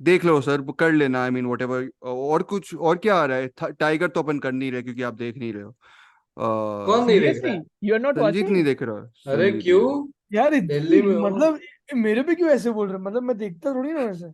देख लो सर, कर लेना, आई मीन वट एवर। और कुछ और क्या आ रहा है? टाइगर तो अपन कर नहीं रहे क्योंकि आप देख नहीं रहे हो। कौन नहीं देख रहा सीरियसली है? यू आर नॉट संजीत नहीं वाचिंग? देख रहा। अरे संजीत नहीं। क्यों? यार दिल्ली में हो? मतलब मेरे पे क्यों ऐसे बोल रहे हैं? मतलब मैं देखता थोड़ी ना वैसे।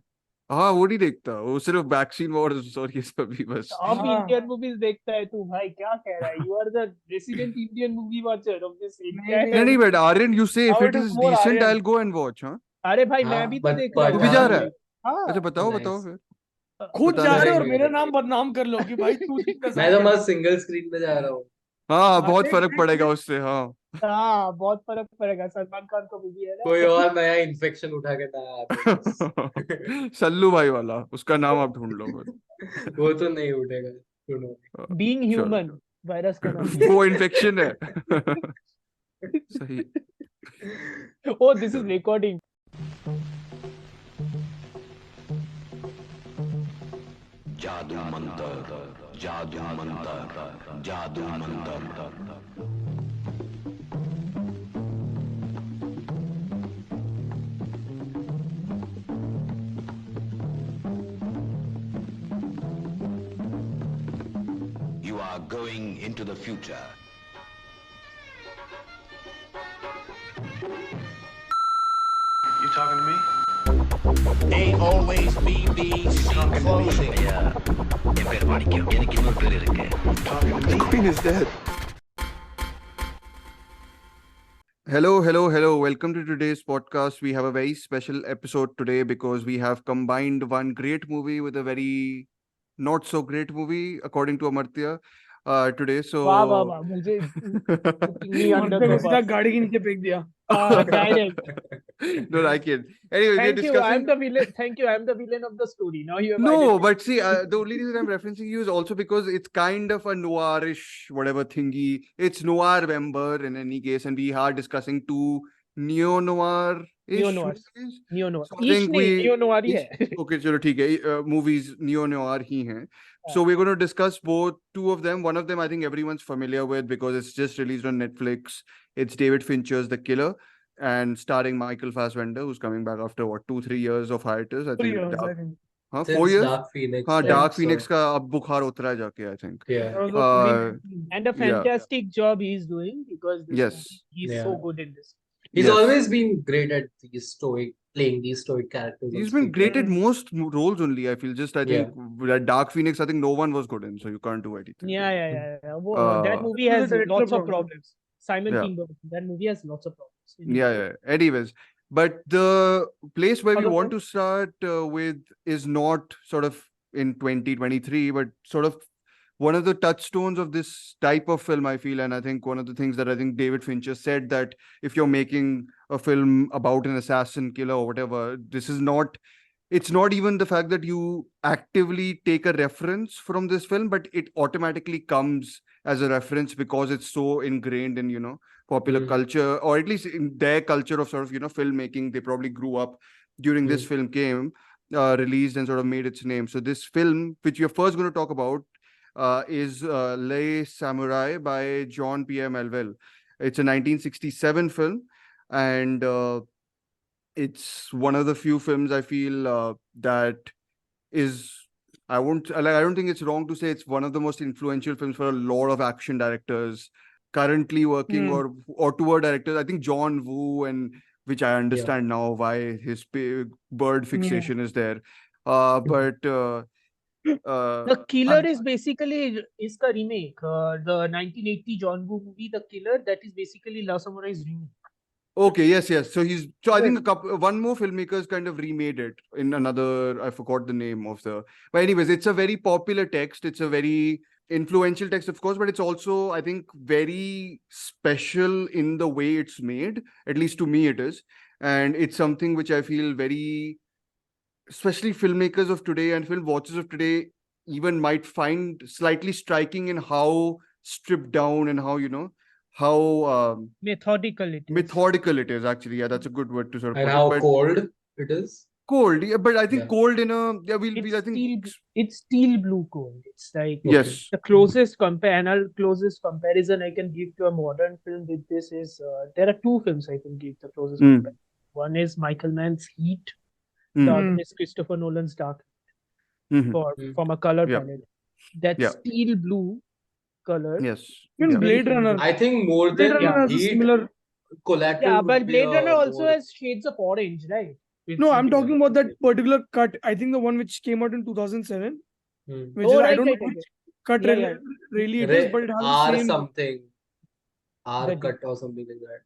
हाँ, वो नहीं देखता, वो सिर्फ वैक्सीन वॉर्स और ये सब ही बस। टॉप हाँ इंडियन मूवीज देखता है तू भाई, क्या कह रहा है? You are the resident Indian movie watcher of this नहीं नहीं एंटायर। नहीं, but Aryan, you say if now it it is is more decent I Aryan. Will go and watch. हाँ, अरे भाई मैं हाँ भी तो बट देख रहा तू हूँ भी जा पठान रहा है? भाई। भी। अच्छा, हाँ। बताओ बताओ नाइस। फिर। खुद बता जा दे। रहे हो और नहीं मेरा नहीं, नाम बदनाम कर लो कि भाई तू जितना मैं तो second। मस्त सिंगल स्क्रीन पे जा रहा हूँ। हाँ, हाँ बहुत देख फर्क देख पड़ेगा देख। उससे, हाँ। हाँ बहुत फर्क पड़ेगा, सलमान खान को मूवी है ना। कोई और नया इन्फेक्शन उठा के ना आ जाए बस। सल्लू भाई वाला, उसका नाम आप ढूंढ लो वो तो नहीं उठेगा, सुनो। फिर। बीइंग चलो, ह्यूमन वायरस का नाम है। वो इन्फेक्शन है। सही। Oh, this is recording. जादू मंतर, जादू मंतर, जादू Mantar. You are going into the future. You talking to me? Ain't always BBC clothing. என் பேர் மாணிக்கம், எனக்கு இன்னொரு பேர் இருக்கு. Talking to me? Queen is dead. Hello, hello, hello. Welcome to today's podcast. We have a very special episode today because we have combined one great movie with a very not so great movie, according to Amartya, today. वाह वाह So, वाह, मुझे putting me under मरते the को सीधा bus. गाड़ी के नीचे फेंक दिया। Direct. no, I can't. Anyway, we're Thank you. I'm discussing. the villain. Thank you. I'm the villain of the story. Now you have No, identified. but see, the only reason I'm referencing you is also because it's kind of a noirish, whatever thingy. It's Noirvemeber in any case, and we are discussing two neo-noir-ish Neo-Noir. movies. Neo-Noir. So I Ish think नहीं, we Neo-Noir he each, है. okay, चलो ठीक है, movies neo-noir ही हैं. So we're going to discuss two of them. One of them I think everyone's familiar with because it's just released on Netflix. It's David Fincher's The Killer, and starring Michael Fassbender, who's coming back after what, 2-3 years of hiatus. I 3 think years I think. हाँ, 4 Since years. Dark Phoenix, हाँ, right? Dark So Phoenix का अब बुखार उतरा है जाके, I think. yeah, That was uh 2019. And a yeah, fantastic job he's doing because this yes, movie, he's yeah. so good in this. He's yes, always been great at these playing these stoic characters on he's been screen, great right? at most roles only, I feel. Just I Yeah. think that dark phoenix, I think no one was good in, so you can't do anything. Yeah. That uh movie This is has the director lots of problem. problems. Simon yeah, Kinberg. That movie has lots of problems. yeah. Anyways, but the place where we Other want one? to start with is not sort of in 2023, but sort of one of the touchstones of this type of film, I feel. And I think one of the things that I think David Fincher said, that if you're making a film about an assassin killer or whatever, this is not, it's not even the fact that you actively take a reference from this film, but it automatically comes as a reference because it's so ingrained in, popular Mm, culture, or at least in their culture of sort of, filmmaking. They probably grew up during this mm. film came, released and sort of made its name. So this film, which we're first going to talk about, is Le Samouraï by Jean Pierre Melville. It's a 1967 film, and it's one of the few films I feel that is, I won't like, I don't think it's wrong to say it's one of the most influential films for a lot of action directors currently working, or tour directors. I think John Woo, and which I Yeah. understand now why his bird Yeah. fixation is there. But The Killer is basically the remake. The 1980 John Woo movie, The Killer, that is basically La Samurai's remake. okay, yes. So I think Yes. one more filmmakers kind of remade it in another, I forgot the name of the, but anyways, it's a very popular text. It's a very influential text, of course, but it's also, I think, very special in the way it's made. At least to me, it is. And it's something which I feel very, especially filmmakers of today and film watchers of today, even might find slightly striking in how stripped down and how, how Methodical it is. methodical it is, actually. Yeah, that's a good word to sort of And put it. how But cold it is. cold, yeah, but I think Yeah. cold in a, yeah, we'll I think, It's steel blue cold. It's like yes, the closest comparison I can give to a modern film with this is there are two films I can give the closest mm, comparison. One is Michael Mann's Heat, The Mm. other is Christopher Nolan's Dark Mhm. from a color Yeah. palette. That Yeah. steel blue color. Yes. Even Yeah. Blade Runner. I think more Blade than Runner has a Heat, similar. Collateral Yeah, would but be Blade a Runner also more- has shades of orange, right? No, I'm talking about that particular cut. I think the one which came out in 2007, Hmm. which Oh, is I right, don't know right, right, which cut Yeah, yeah. really it is, but it has R the same. something. R The- cut or something like that.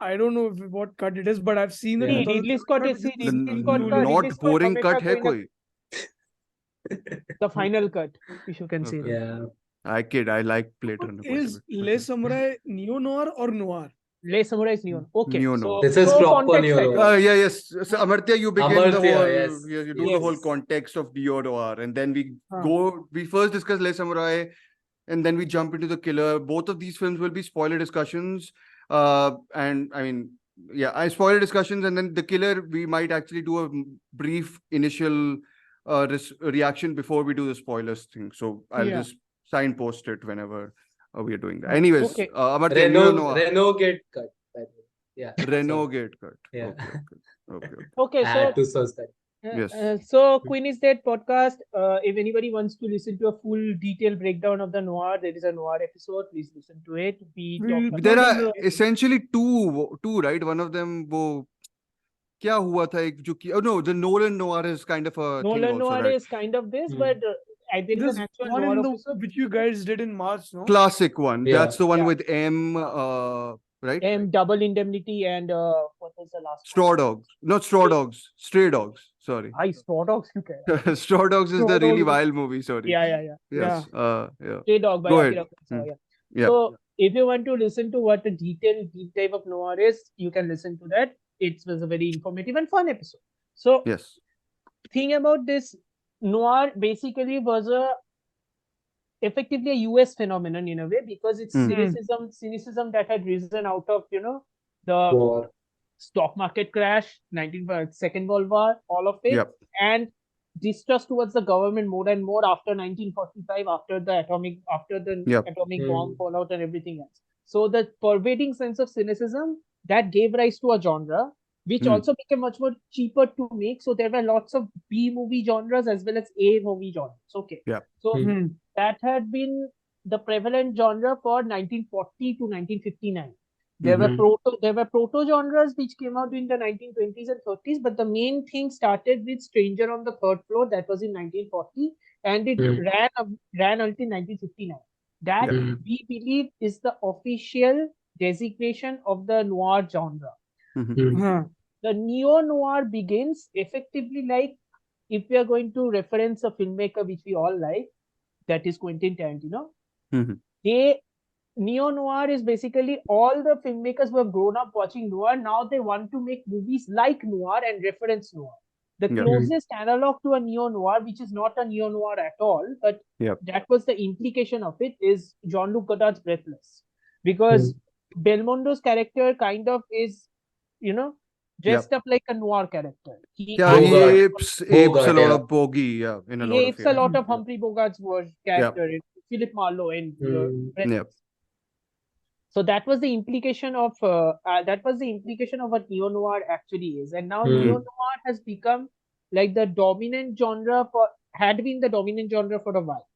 I don't know what cut it is, but I've seen the Yeah. See, Ridley 2007 Scott cut, is which see, is Ridley blue Scott का layer. Ridley Not Scott boring हमेशा cut है कोई ना कोई. the final cut, if you can say Okay. that. Yeah. I kid. I like Blade What Runner. quite a is bit. Le Samurai Neo-Noir or Noir? Le Samurai is Neon. Okay, Neo-Noir. This is so proper context, I Neo-Noir. think. Yeah, yes. So Amartya, you begin the Amartya, whole, yes. you do the whole Yes. context of Neo-Noir, and then Huh. we first discuss Les Samurai, and then we jump into the killer. Both of these films will be spoiler discussions. And I mean, yeah, I spoiler discussions, and then the killer, we might actually do a brief initial reaction before we do the spoilers thing. So I'll Yeah. just signpost it whenever we are doing that. Anyways, Okay. Amartya, Neo-Noir. Renault get cut. By the way. Yeah. Renault sorry. gate cut. Yeah. Okay. Okay, I so had to search that. Yes. So Queen is Dead podcast. If anybody wants to listen to a full detailed breakdown of the Noir, there is a Noir episode. Please listen to it. We We'll talk put There in are the- essentially two, right? One of them, वो क्या हुआ था एक जो oh no, the Nolan Noir is kind of a thing Nolan also, Noir right? is kind of this, Hmm. but there is There's an actual one Noir in the episode. which you guys did in March, no? Classic one. Yeah. That's the one Yeah. with M, right? Double Indemnity and what was the last Straw one? Dogs. Not Straw Dogs. Stray Dogs. Sorry. Hi, Straw Dogs. You can. Straw Dogs is Straw the really Dogs. wild movie. Sorry. Yeah. Yes. Yeah. Stray Dog by Go Akira ahead. Kurosawa, Hmm. yeah. Yeah. So if you want to listen to what the detailed deep dive of Noir is, you can listen to that. It was a very informative and fun episode. So Yes. thing about this Noir basically was effectively a US phenomenon in a way, because it's Hmm. cynicism that had risen out of the War. stock market crash, Second World War, all of it, Yep. and distrust towards the government more and more after 1945, after the atomic Yep. bomb fallout and everything else. So the pervading sense of cynicism that gave rise to a genre, which also became much more cheaper to make. So there were lots of B movie genres as well as A movie genres. Okay. Yeah. So Hmm. that had been the prevalent genre for 1940 to 1959. There were proto genres which came out in the 1920s and 30s, but the main thing started with Stranger on the Third Floor. That was in 1940, and it ran until 1959. That we believe is the official designation of the noir genre. Huh. The neo-noir begins effectively like, if we are going to reference a filmmaker which we all like, that is Quentin Tarantino. Neo-noir is basically all the filmmakers who have grown up watching noir. Now they want to make movies like noir and reference noir. The closest analog to a neo-noir, which is not a neo-noir at all, but that was the implication of it, is Jean-Luc Godard's Breathless. Because Belmondo's character kind of is, dressed up like a noir character. He apes a lot yeah. of Bogey, in a lot of apes a lot of Humphrey Bogart's character, Philip Marlowe in Breathless. So that was the implication of what neo-noir actually is. And now neo-noir has become like the dominant genre had been the dominant genre for a while.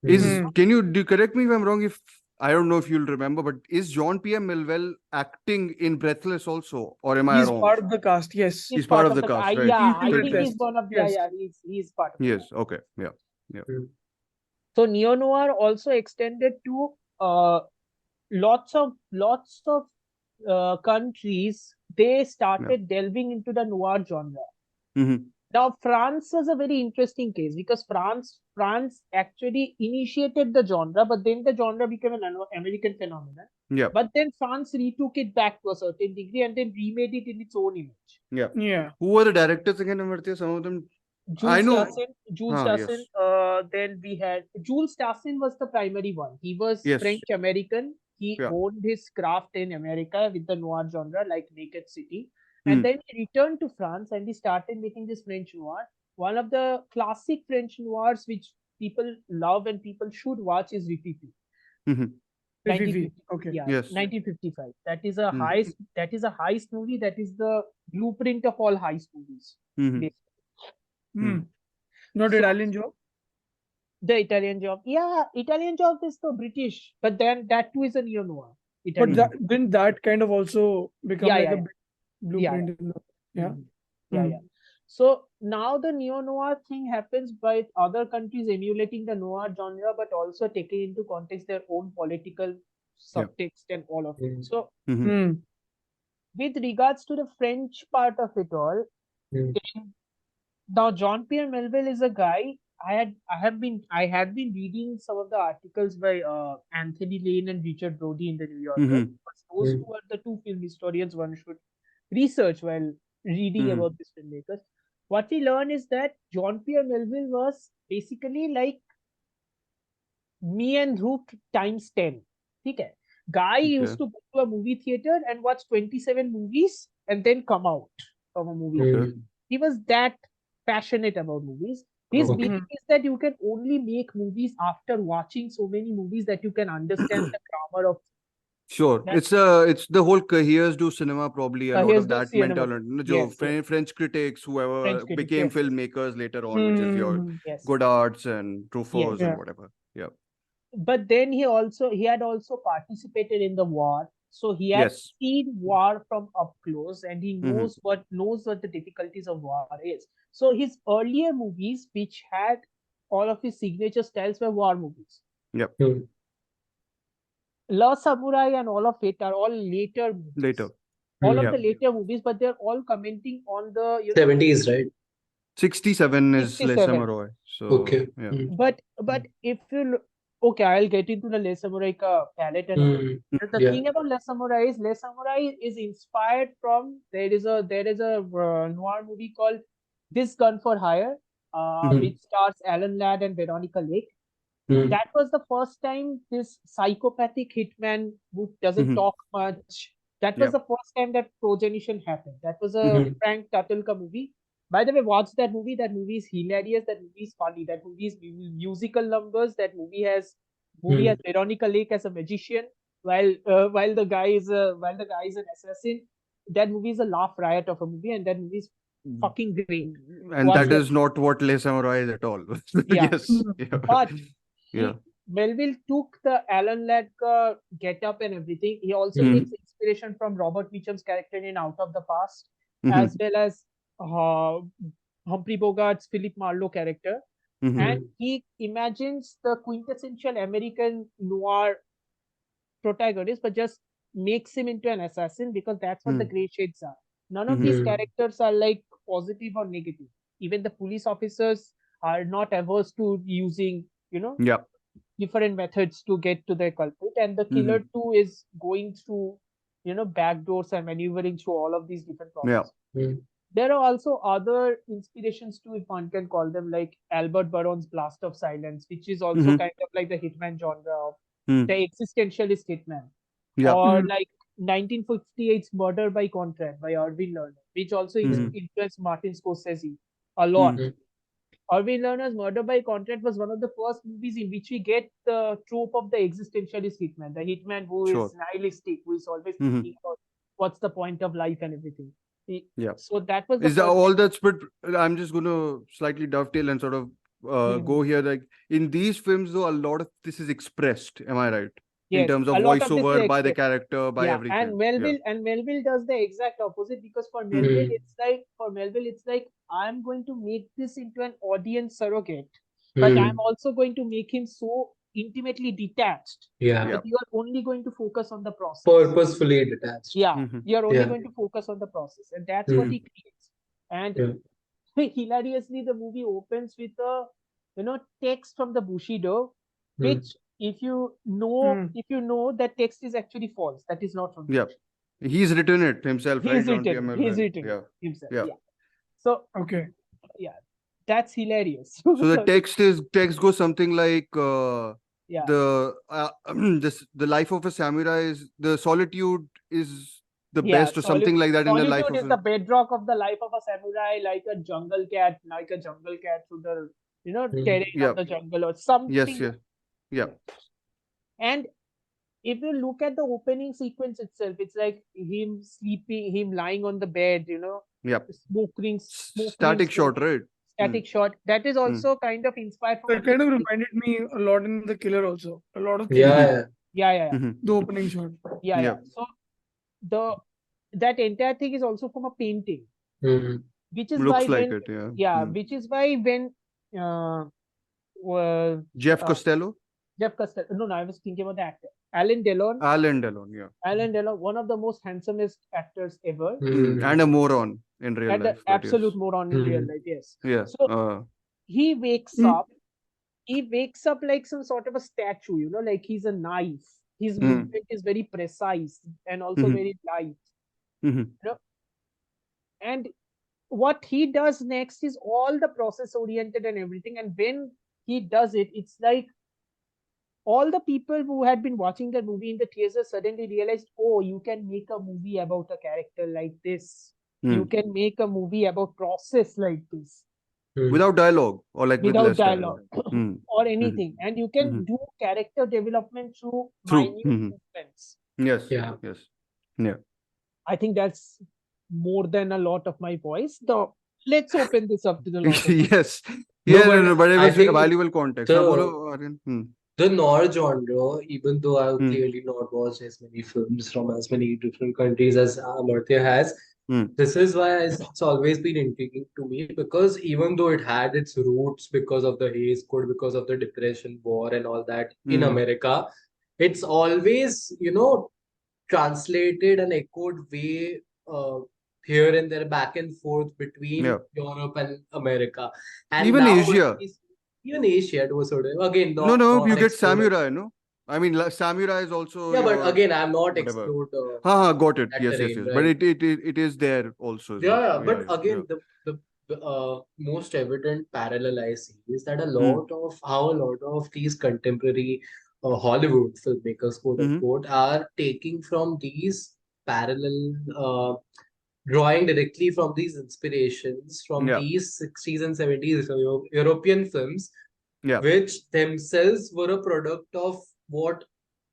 Can you correct me if I'm wrong? If I don't know if you'll remember, but is Jean Pierre Melville acting in Breathless also, or am I He's wrong? part of the cast, yes. He's part of the cast, right? Yeah, He's I think he's one of Yes. he's part of Yes. Okay. Yeah. So neo-noir also extended to lots of countries. They started delving into the noir genre. Now France was a very interesting case, because France actually initiated the genre, but then the genre became an American phenomenon. But then France retook it back to a certain degree and then remade it in its own image. Yeah. Who were the directors again, Amartya? Some of them. Jules Tassin. Yes. Then we had Jules Tassin was the primary one. He was French American. He owned his craft in America with the noir genre, like Naked City. And then he returned to France and he started making this French noir. One of the classic French noirs which people love and people should watch is Rififi. Okay. Yeah, Yes. 1955. That is a heist. That is a heist movie. That is the blueprint of all heist movies. Basically. Not So- Italian Job. The Italian Job. Yeah, Italian Job is the British, but then that too is a neo-noir. But Italian that, Job. didn't that kind of also become Yeah, like yeah, a yeah. blueprint in the, yeah? Mhm. Yeah, Mm. yeah. So now the neo-noir thing happens by other countries emulating the noir genre, but also taking into context their own political subtext and all of it. Mm. So Mm. with regards to the French part of it all, Mm. now Jean Pierre Melville is a guy I have been reading some of the articles by Anthony Lane and Richard Brody in the New Yorker. Mhm. Because those Mm. two are the two film historians one should research while reading Mhm. about these filmmakers. What we learn is that Jean Pierre Melville was basically like me and Dhruv times 10. Okay. Guy used to go to a movie theater and watch 27 movies and then come out from a movie theater. Mm. He was that passionate about movies. His Okay. belief is that you can only make movies after watching so many movies that you can understand the grammar of. Sure. That's- It's the whole Cahiers du cinema, probably a lot Cahiers of du that cinema. mentality. Yes, French critics, whoever French critics, became yes, yes. filmmakers later on, which is your Mm. Yes. Godards and Truffauts Yeah. and whatever. Yeah. But then he had also participated in the war, so he had Yes. seen war from up close, and he Mhm. knows what the difficulties of war is. So his earlier movies, which had all of his signature styles, were war movies. Mm. La Samurai and all of it are all later movies. Later. All Mm. of Yeah. the later movies, but they're all commenting on the 70s, right? 67 is Les 67. Samurai. So, Okay. yeah. Mm. But if you look, okay, I'll get into the Le Samurai ka palette and all. Mm. The Yeah. thing about Le Samurai is inspired from there is a noir movie called This Gun for Hire, Mhm. which stars Alan Ladd and Veronica Lake. Mm. That was the first time this psychopathic hitman who doesn't Mhm. talk much. That was Yeah. the first time that progenition happened. That was a Mhm. Frank Tatilka movie. By the way, watch that movie. That movie is hilarious. That movie is funny. That movie is musical numbers. That movie has Veronica Lake as a magician, while the guy is an assassin. That movie is a laugh riot of a movie, and that movie is fucking great. And Watch that that. is not what Les Samurai is at all. Yeah. Yes. Yeah. But Yeah. Melville took the Alan Ladd get up and everything. He also Mhm. takes inspiration from Robert Mitchum's character in Out of the Past, Mhm. as well as Humphrey Bogart's Philip Marlowe character. Mhm. And he imagines the quintessential American noir protagonist, but just makes him into an assassin because that's what the gray shades are. None of these Mhm. characters are like positive or negative. Even the police officers are not averse to using, Yeah. different methods to get to their culprit. And the killer too is going through, back doors and maneuvering through all of these different Yeah. processes. Mm. There are also other inspirations too, if one can call them, like Albert Baron's Blast of Silence, which is also Mhm. kind of like the hitman genre of Mm. the existentialist hitman. Yeah. Or Mm. like 1958's Murder by Contract by Irving Lerner, which also Mhm. influenced Martin Scorsese a lot. Mhm. Irving Lerner's Murder by Contract was one of the first movies in which we get the trope of the existentialist hitman, the hitman who Sure. is nihilistic, who is always Mhm. thinking about what's the point of life and everything. Yeah. So that was the Is that first all that's, but I'm just going to slightly dovetail and sort of go here. Like in these films, though, a lot of this is expressed. Am I right? In Yes, terms of a lot of this voiceover is by the expressed. character, by Yeah, everything. and Melville does the exact opposite, because for Melville it's like I'm going to make this into an audience surrogate, but I'm also going to make him so intimately detached Yeah. that you are only going to focus on the process. Purposefully detached. Yeah, Mhm. you're only Yeah. going to focus on the process, and that's what he creates. And Yeah. hilariously, the movie opens with a text from the Bushido, which if you know that text is actually false. That is not from the Yeah. Bushido. He's written it himself, right? He's Jean Pierre written Melville. it Yeah. himself. Yeah. Yeah. So Okay. yeah, that's hilarious. So the text goes something like Yeah. the life of a samurai is the solitude is the Yeah, best or something like that in the life solitude of is the bedrock of the life of a samurai, like a jungle cat through the terrain Yeah. of the jungle or something. Yes. Yeah. And if you look at the opening sequence itself, it's like him sleeping, him lying on the bed, Yeah. smoking Static shot, right? static shot. That is also kind of inspired from. That kind of reminded me a lot in The Killer also. A lot of Yeah. Yeah. Mhm. the opening shot. Yeah. So that entire thing is also from a painting, Mhm. which is Looks why like when it, yeah. which is why when Jeff uh, Costello? Jeff Costello. No, I was thinking about the actor. Alan Delon. Alan Delon, yeah. Alan Delon, one of the most handsomest actors ever. Mhm. And a moron in real And the life. but absolute yes. moron in real Mhm. life, yes. Yeah. So he wakes Mm. up. He wakes up like some sort of a statue, like he's a knife. His Mm. movement is very precise and also Mhm. very light. Mhm. And what he does next is all the process oriented and everything. And when he does it, it's like all the people who had been watching the movie in the theater suddenly realized, oh, you can make a movie about a character like this. You Mm. can make a movie about process like this Mhm. Without dialogue or like with without less dialogue Mm. or anything. And you can Mhm. do character development through Through. minute Mhm. movements. Yes. Yeah. Yes. Yeah. I think that's more than a lot of my voice. Though, let's open this up to the lot of voice. Yes. No, Yeah, but but it I was think valuable context. the- हाँ, बोलो, Aryan. The noir genre, even though I've Hmm. clearly not watched as many films from as many different countries as Amartya has, Hmm. this is why it's always been intriguing to me, because even though it had its roots because of the Hays Code, because of the Depression War and all that in Hmm. America, it's always, translated and echoed way here and there, back and forth between Yeah. Europe and America. And Even now Asia. even Asia to a certain, again, No, not you get explored. samurai, no? I mean, samurai is also Yeah, but your again, I'm not whatever. explored Got it. that Yes. terrain, But right? it is there also. As well. Yeah, but Yeah. again, the most evident parallel I see is that how a lot of these contemporary Hollywood filmmakers, quote Mhm. unquote, are taking from these parallel, drawing directly from these inspirations from Yeah. these 60s and 70s European films, Yeah. which themselves were a product of what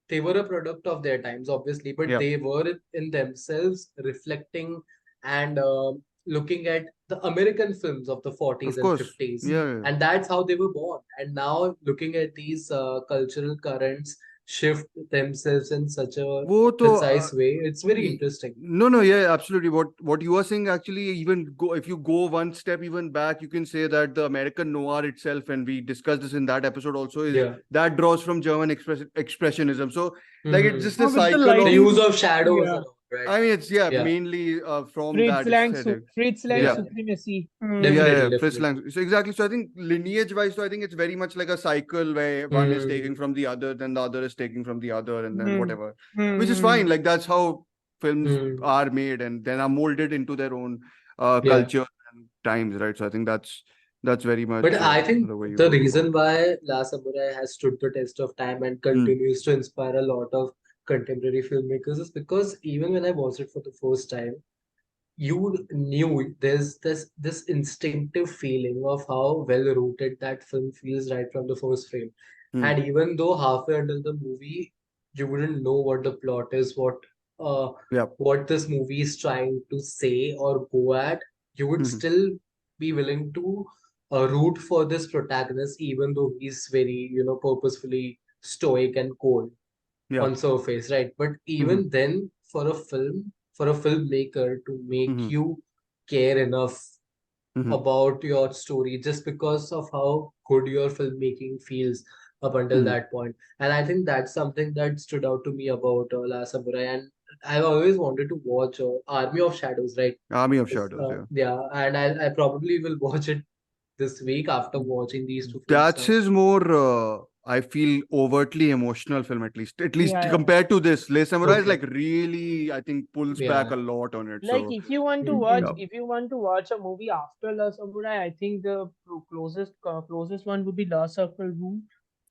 they were a product of their times, obviously, but Yeah. they were in themselves reflecting and looking at the American films of the 40s Of and course. 50s. Yeah. And that's how they were born. And now looking at these cultural currents shift themselves in such a वो तो precise way, it's very interesting. No, yeah, absolutely. What you are saying actually, even if you go one step even back, you can say that the American noir itself, and we discussed this in that episode also, is Yeah. that draws from German expressionism. So like it's just a With the cycle The of lighting, use of shadows yeah. and all, right? I mean, it's Yeah. mainly from Fritz that Lang, aesthetic. Fritz Lang Yeah. supremacy. Definitely, Fritz definitely. Lang. So exactly. So I think lineage wise, so I think it's very much like a cycle where one is taking from the other, then the other is taking from the other, and then whatever, which is fine. Like that's how films are made, and then are molded into their own culture and times, right? So I think that's very much. But I think the way you the go about reason it. why La Samurai has stood the test of time and continues to inspire a lot of contemporary filmmakers is because even when I watched it for the first time, you knew there's this instinctive feeling of how well rooted that film feels right from the first frame. And even though halfway until the movie, you wouldn't know what the plot is, what this movie is trying to say or go at, you would still be willing to root for this protagonist, even though he's very, purposefully stoic and cold on surface, right? But even then, for a filmmaker to make you care enough about your story just because of how good your filmmaking feels up until that point. And I think that's something that stood out to me about La Samurai. And I've always wanted to watch Army of Shadows, right? Army of Shadows, Yeah, and I probably will watch it this week after watching these two films. That's now. his more, I feel, overtly emotional film, at least Yeah. compared to this. Le Samurai is Okay. like really, I think, pulls back a lot on it. Like So if you want to Mhm. watch a movie after La Samurai, I think the closest one would be La Circle Room.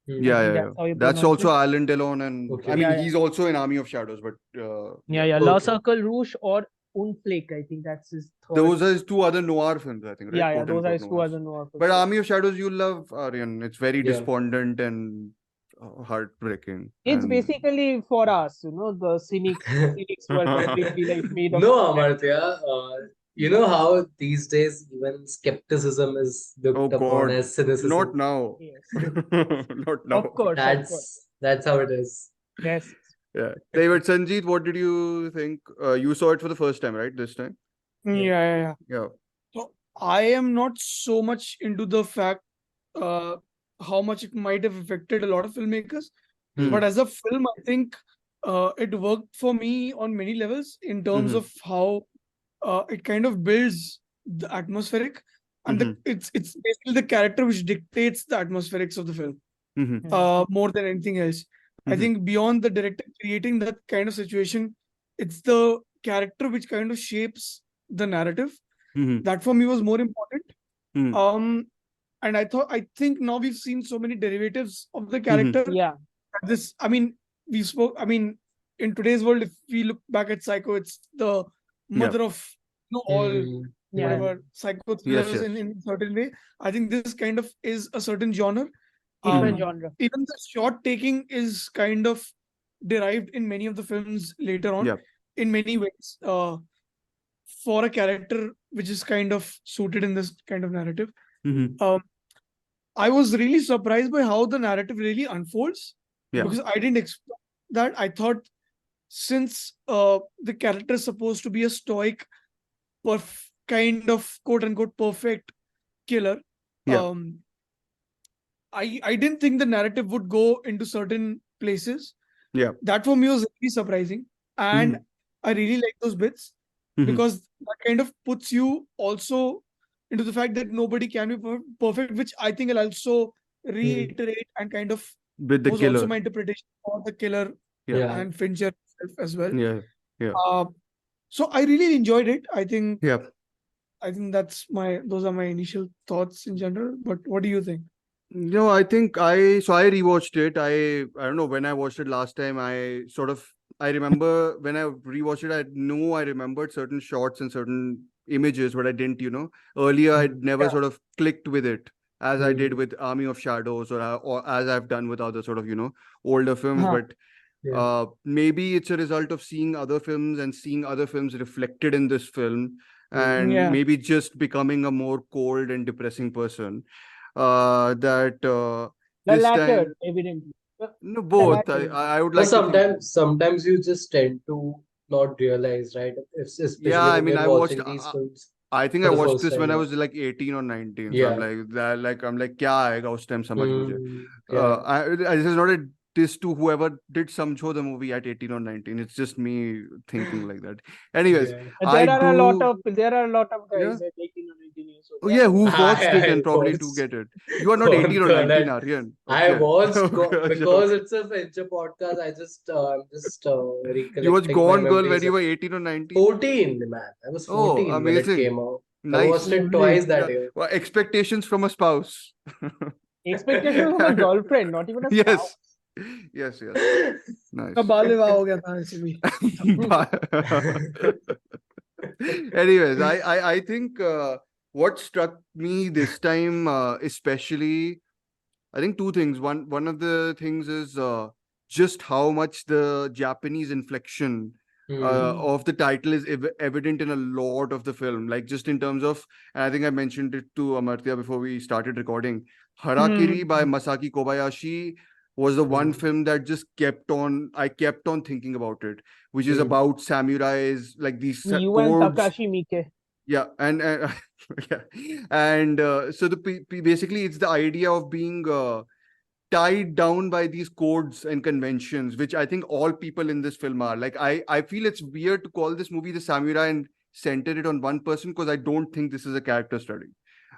I think that's how you That's pronounce also it. Alan Delon, and Okay. I mean Yeah, he's also in Army of Shadows, but La Okay. Circle Rouge or Un Flake, I think that's his third. those are his two other noir films, I think, right? Yeah, Quote those are unquote his two noirs. other noir But films. Army of Shadows, you love, Aryan. It's very Yeah. despondent and heartbreaking. It's and... basically for us, the cynics who are completely like made of. No, Amartya. You know how these days even skepticism is Oh looked upon God, as cynicism. not now. Yes. Not now. Of course, of course. That's how it is. Yes. Yeah. David, Sanjeet, what did you think? You saw it for the first time, right? This time? Yeah, yeah, yeah. Yeah. So I am not so much into the fact uh, how much it might have affected a lot of filmmakers, Hmm. but as a film, I think it worked for me on many levels in terms Mhm. of how it kind of builds the atmospheric, and Mhm. it's basically the character which dictates the atmospherics of the film Mhm. more than anything else. I Mhm. think beyond the director creating that kind of situation, it's the character which kind of shapes the narrative. Mhm. That for me was more important. Mhm. And I think now we've seen so many derivatives of the Mhm. character. Yeah. This, I mean, in today's world, if we look back at Psycho, it's the Yeah. mother of all Mm, Yeah. whatever psycho Yes. thrillers Yes. in a certain way. I think this kind of is a certain genre. Different Mhm. genre. Even the shot taking is kind of derived in many of the films later on Yeah. in many ways for a character which is kind of suited in this kind of narrative. Mhm. Um, I was really surprised by how the narrative really unfolds Yeah. because I didn't expect that. I thought since the character is supposed to be a stoic, kind of quote unquote perfect killer, Yeah. I didn't think the narrative would go into certain places. Yeah. That for me was really surprising, and Mhm. I really like those bits Mhm. because that kind of puts you also into the fact that nobody can be perfect, which I think I'll also reiterate and kind of With the was also killer. my interpretation for the killer Yeah. yeah. and Fincher himself as well. Yeah. Yeah. Uh, so I really enjoyed it. I think Yeah. those are my initial thoughts in general. But what do you think? No, I think I rewatched it. I don't know when I watched it last time. I remember when I rewatched it, I knew I remembered certain shots and certain images, but I didn't, earlier I'd never Yeah. sort of clicked with it as I did Mm, with Army of Shadows or as I've done with other sort of, older films. Huh. But yeah. maybe it's a result of seeing other films and seeing other films reflected in this film, and Yeah. maybe just becoming a more cold and depressing person. That The this latter, time, evidently. no, The both. latter. I would But like to think both. sometimes you just tend to not realize, right? Yeah, Especially I when mean, you're watching these films I think for I the watched first this time. when I Yeah. was like 18 or 19. So Yeah. I'm like, क्या आएगा उस time समझ मुझे. Yeah. This is not a diss to whoever did Samjho the movie at 18 or 19. It's just me thinking like that. Anyways, Yeah. I There are a lot do. of Yeah. guys at 18 or 19 years old. Oh Yeah. yeah, who've watched it and I probably do was get it. You are not gone 18 or through 19, that. Aryan. I Okay. watched Okay, because okay. it's a Fincher podcast. I'm just You was recollecting my Gone Girl when memories you of were 18 or 19? 14, man. I was Oh, 14 when it amazing. came out. I Nice. watched it Lovely. twice that Yeah. year. Well, expectations from a spouse. Expectation from a girlfriend, not even a Yes. spouse. Yes, yes. Nice. का बाल विवाह हो गया था ऐसे भी. Anyways, I think what struck me this time, especially, I think two things. One of the things is just how much the Japanese inflection of the title is evident in a lot of the film. Like just in terms of, and I think I mentioned it to Amartya before we started recording. Harakiri by Masaki Kobayashi was the one film that just I kept on thinking about it, which is about samurais, like these You and codes. Takashi Miike. Yeah, and yeah, and so basically it's the idea of being tied down by these codes and conventions, which I think all people in this film are. Like I feel it's weird to call this movie The Samurai and center it on one person, because I don't think this is a character study.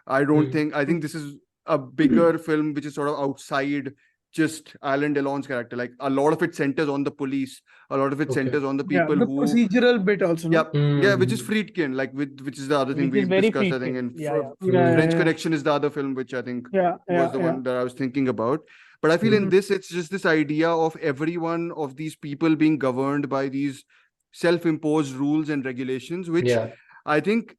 I think this is a bigger film which is sort of outside just Alan Delon's character. Like a lot of it centers on the police, a lot of it Okay. centers on the Yeah, people the who procedural bit also. yeah, No? yeah, which is Friedkin, like which is the other thing Which is we've very discussed, I think, Friedkin. in Yeah, Yeah, French yeah. Connection is the other film which I think Yeah, was the one that I was thinking about. But I feel in this, it's just this idea of every one of these people being governed by these self-imposed rules and regulations, which Yeah. I think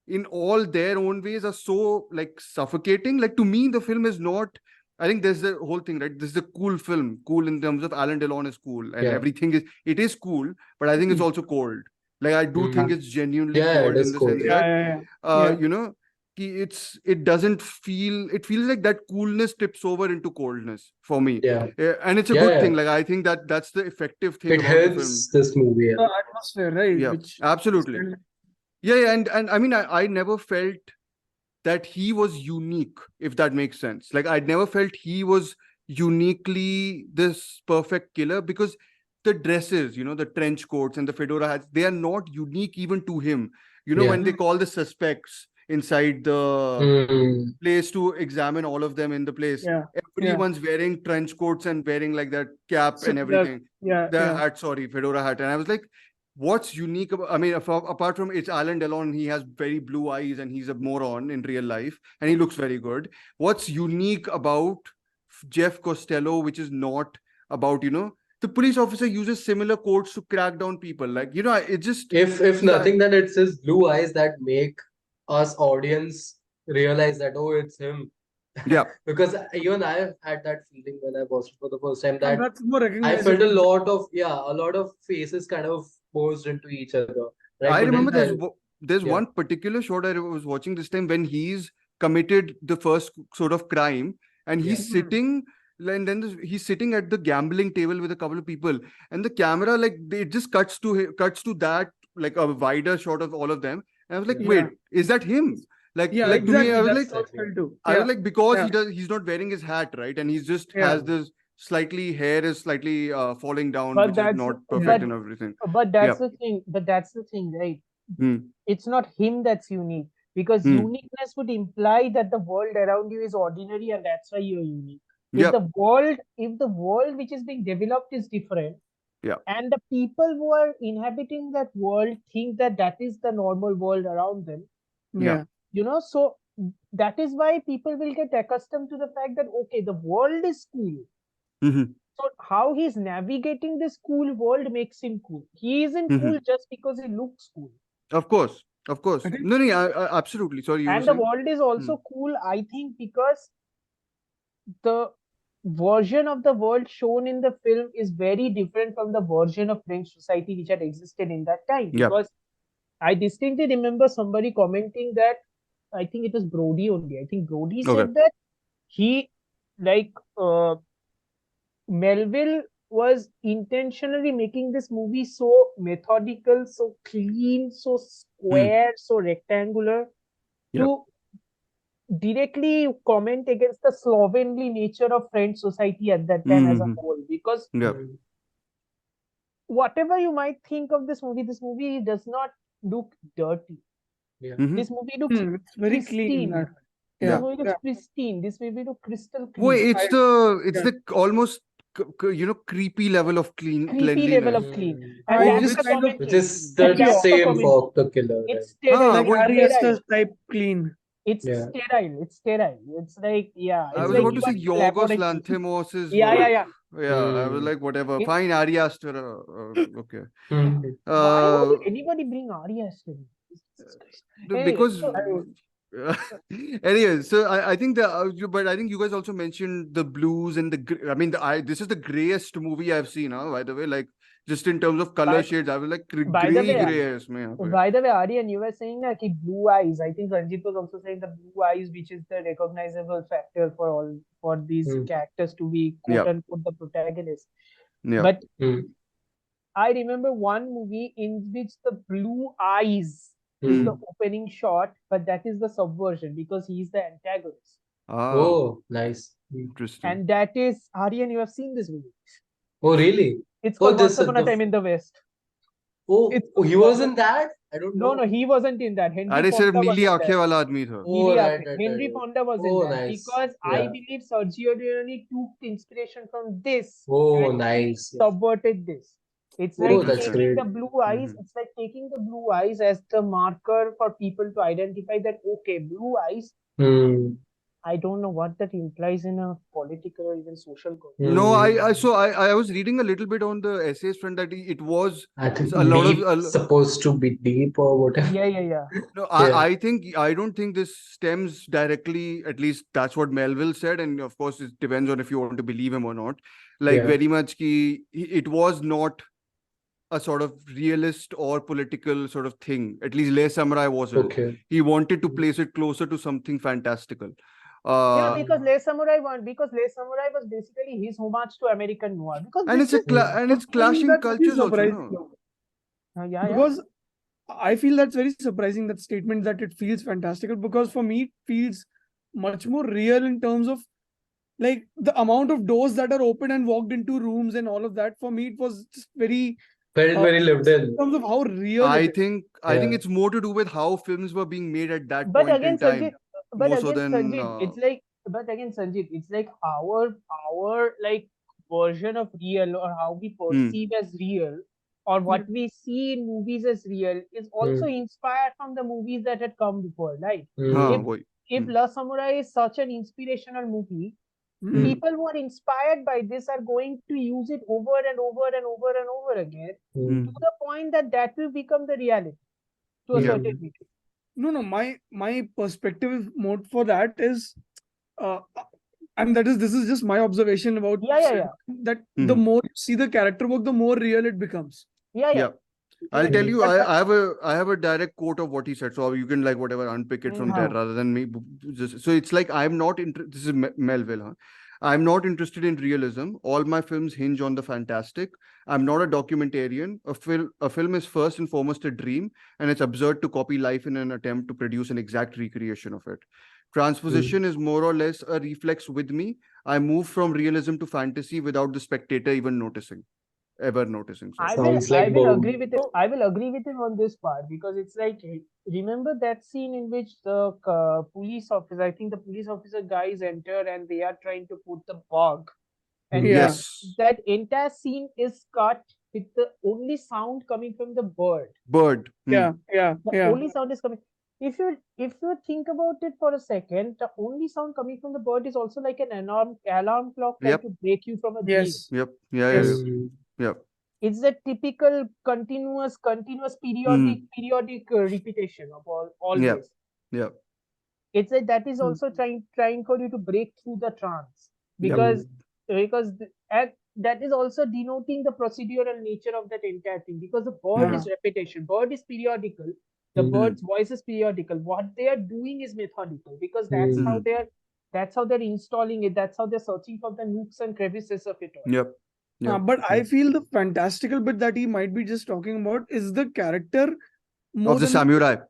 in all their own ways are so like suffocating. Like to me, the film is not, I think there's the whole thing, right? This is a cool film, cool in terms of Alan Delon is cool and Yeah. everything it is cool, but I think it's also cold. Like I do think it's genuinely Yeah, it cold is in the cold, sense yeah. that Yeah. you know, it doesn't feel, it feels like that coolness tips over into coldness for me. Yeah. And it's a Yeah, good yeah. thing. Like I think that's the effective thing It about the film. helps this movie. The atmosphere, right? Yeah, Which absolutely. Yeah, and I mean, I never felt that he was unique, if that makes sense. Like I'd never felt he was uniquely this perfect killer, because the dresses, the trench coats and the fedora hats, they are not unique even to him. Yeah. When they call the suspects inside the Mm. place to examine all of them in the place, Yeah. everyone's wearing trench coats and wearing like that cap and Similar- everything. Yeah. The Yeah. hat, sorry, fedora hat. And I was like, what's unique about, I mean, apart from it's Alan Delon, he has very blue eyes and he's a moron in real life and he looks very good. What's unique about Jeff Costello, which is not about, the police officer uses similar codes to crack down people. Like, it just, If nothing, then it's his blue eyes that make us audience realize that, oh, it's him. yeah, Because even I had that feeling when I watched it for the first time, And that that's more I recognizable. felt a lot of faces kind of posed into each other. And I couldn't remember help. there's Yeah. one particular shot I was watching this time when he's committed the first sort of crime and he's Yeah. sitting, and then he's sitting at the gambling table with a couple of people, and the camera, like, it just cuts to that, like a wider shot of all of them, and I was like, Yeah. wait, is that him? Like, Yeah, like to me, exactly. I was That's like, what I felt too. I was Yeah. like, because Yeah. he's not wearing his hat, right, and he's just Yeah. has this slightly hair is slightly falling down, But which is that's- not but- perfect and everything. But that's Yeah. the thing. But that's the thing, right? Hmm. It's not him that's unique, because Hmm. uniqueness would imply that the world around you is ordinary and that's why you're unique. Yeah. If the world which is being developed is different, Yeah. and the people who are inhabiting that world think that is the normal world around them, Yeah. so that is why people will get accustomed to the fact that, okay, the world is cool. Mhm. So how he's navigating this cool world makes him cool. He isn't Mhm. cool just because he looks cool. Of course. I think- No, absolutely. Sorry, you were And the saying? world is also cool, I think, because the version of the world shown in the film is very different from the version of French society which had existed in that time. Yeah. Because I distinctly remember somebody commenting that, I think it was Brody only. I think Brody Okay. said that he, Melville was intentionally making this movie so methodical, so clean, so square, so rectangular, Yep. to directly comment against the slovenly nature of French society at that time as a Mhm. whole. Because Yeah. whatever you might think of this movie does not look dirty. Yeah. Mhm. This movie looks It's very clean. pristine. Yeah. This movie looks pristine. This movie looks crystal clean. Wait, it's yeah. the almost creepy level of Creepy cleanliness. level of clean. Mm. And I that's just the kind of- commentary. Which is And the that's the same commentary. for the killer. It's right? sterile. Ah, It's well, Ari sterile. Aster's type clean. It's Yeah. sterile. It's sterile. It's like, yeah. I It's was like about to you say are in a Yorgos laboratory. Lanthimos' Yeah, work. yeah, yeah. Yeah, I was Hmm. like, whatever. It- Fine, Ari Aster. Okay. Hmm. Why would anybody bring Arya Aster? Anyway, Because so- anyway, so I think but I think you guys also mentioned the blues and I mean, this is the grayest movie I've seen, by the way, like just in terms of color By- shades, I was like by the way, gray है इसमें यहाँ पे. By the way, Aryan, you were saying that blue eyes. I think Sanjeet was also saying the blue eyes, which is the recognizable factor for these Hmm. characters to be Yeah. quote unquote the protagonist. Yeah. But Hmm. I remember one movie in which the blue eyes is Hmm. the opening shot, but that is the subversion because he's the antagonist. Oh, nice. Hmm. Interesting. And that is, Aryan, you have seen this movie. Oh, really? It's Oh, called this Once Upon a the- Time in the West. Oh, It's- he was in that? I don't No, know. he wasn't in that. Henry अरे सिर्फ Fonda was नीली in आंखें that. वाला आदमी था. Oh, Neely right, Arkin. right, Henry right. Fonda was Oh, in that nice. because I Yeah. believe Sergio Leone took inspiration from this Oh, and nice. subverted this. It's Oh, like that's taking great. the blue eyes. Mhm. It's like taking the blue eyes as the marker for people to identify that, okay, blue eyes. Hmm. I don't know what that implies in a political or even social context. Hmm. No, I was reading a little bit on the essays front that it was I think a lot deep, of supposed to be deep or whatever. Yeah. no, Yeah. I don't think this stems directly, at least that's what Melville said, and of course it depends on if you want to believe him or not. Like Yeah. very much it was not a sort of realist or political sort of thing. At least Le Samurai wasn't. Okay. He wanted to place it closer to something fantastical. Yeah, because Le Samurai was basically his homage to American noir. Because and this it's is and it's But for me, clashing that's very cultures also, surprising, no? yeah. because I feel that's very surprising, that statement that it feels fantastical, because for me it feels much more real in terms of like the amount of doors that are open and walked into rooms and all of that. For me, it was just very Felt very lived in in. terms of how real I it is. think Yeah. it's more to do with how films were being made at that But point again, in time, Sanjeet, but more so again, than Sanjeet, it's like our like version of real, or how we perceive as real, or what we see in movies as real, is also inspired from the movies that had come before, right? हाँ, If वही. if Hmm. La Samurai is such an inspirational movie, Hmm. people who are inspired by this are going to use it over and over and over and over again, to the point that will become the reality to a Yeah. certain degree. No, my perspective more for that is, and this is just my observation about Yeah. that the more you see the character work, the more real it becomes. Yeah. I'll tell you, But I have a direct quote of what he said, so you can like whatever unpick it from there rather than me. Just so it's like I'm not this is Melville, huh? I'm not interested in realism. All my films hinge on the fantastic. I'm not a documentarian. A film is first and foremost a dream, and it's absurd to copy life in an attempt to produce an exact recreation of it. Transposition is more or less a reflex with me. I move from realism to fantasy without the spectator even ever noticing. Sorry. Sounds like I will Bob. agree with it. I will agree with him on this part, because it's like, remember that scene in which the police officer, I think the police officer guys enter and they are trying to put the bug, and Yeah. Yes. that entire scene is cut with the only sound coming from the bird. Bird. yeah. The only sound is coming. If you think about it for a second, the only sound coming from the bird is also like an alarm clock trying Yep. to break you from a dream. Yes. Yep. Yeah. Yes. Yep. It's a typical continuous periodic repetition of always. Yeah. Yeah. It's like that is also trying for you to break through the trance, because and that is also denoting the procedural nature of that entire thing, because the bird is repetition, bird is periodical, the bird's voice is periodical. What they are doing is methodical, because that's how they're installing it, that's how they're searching for the nooks and crevices of it all. Yep. Yeah. But I feel the fantastical bit that he might be just talking about is the character more Of the than samurai. Huh.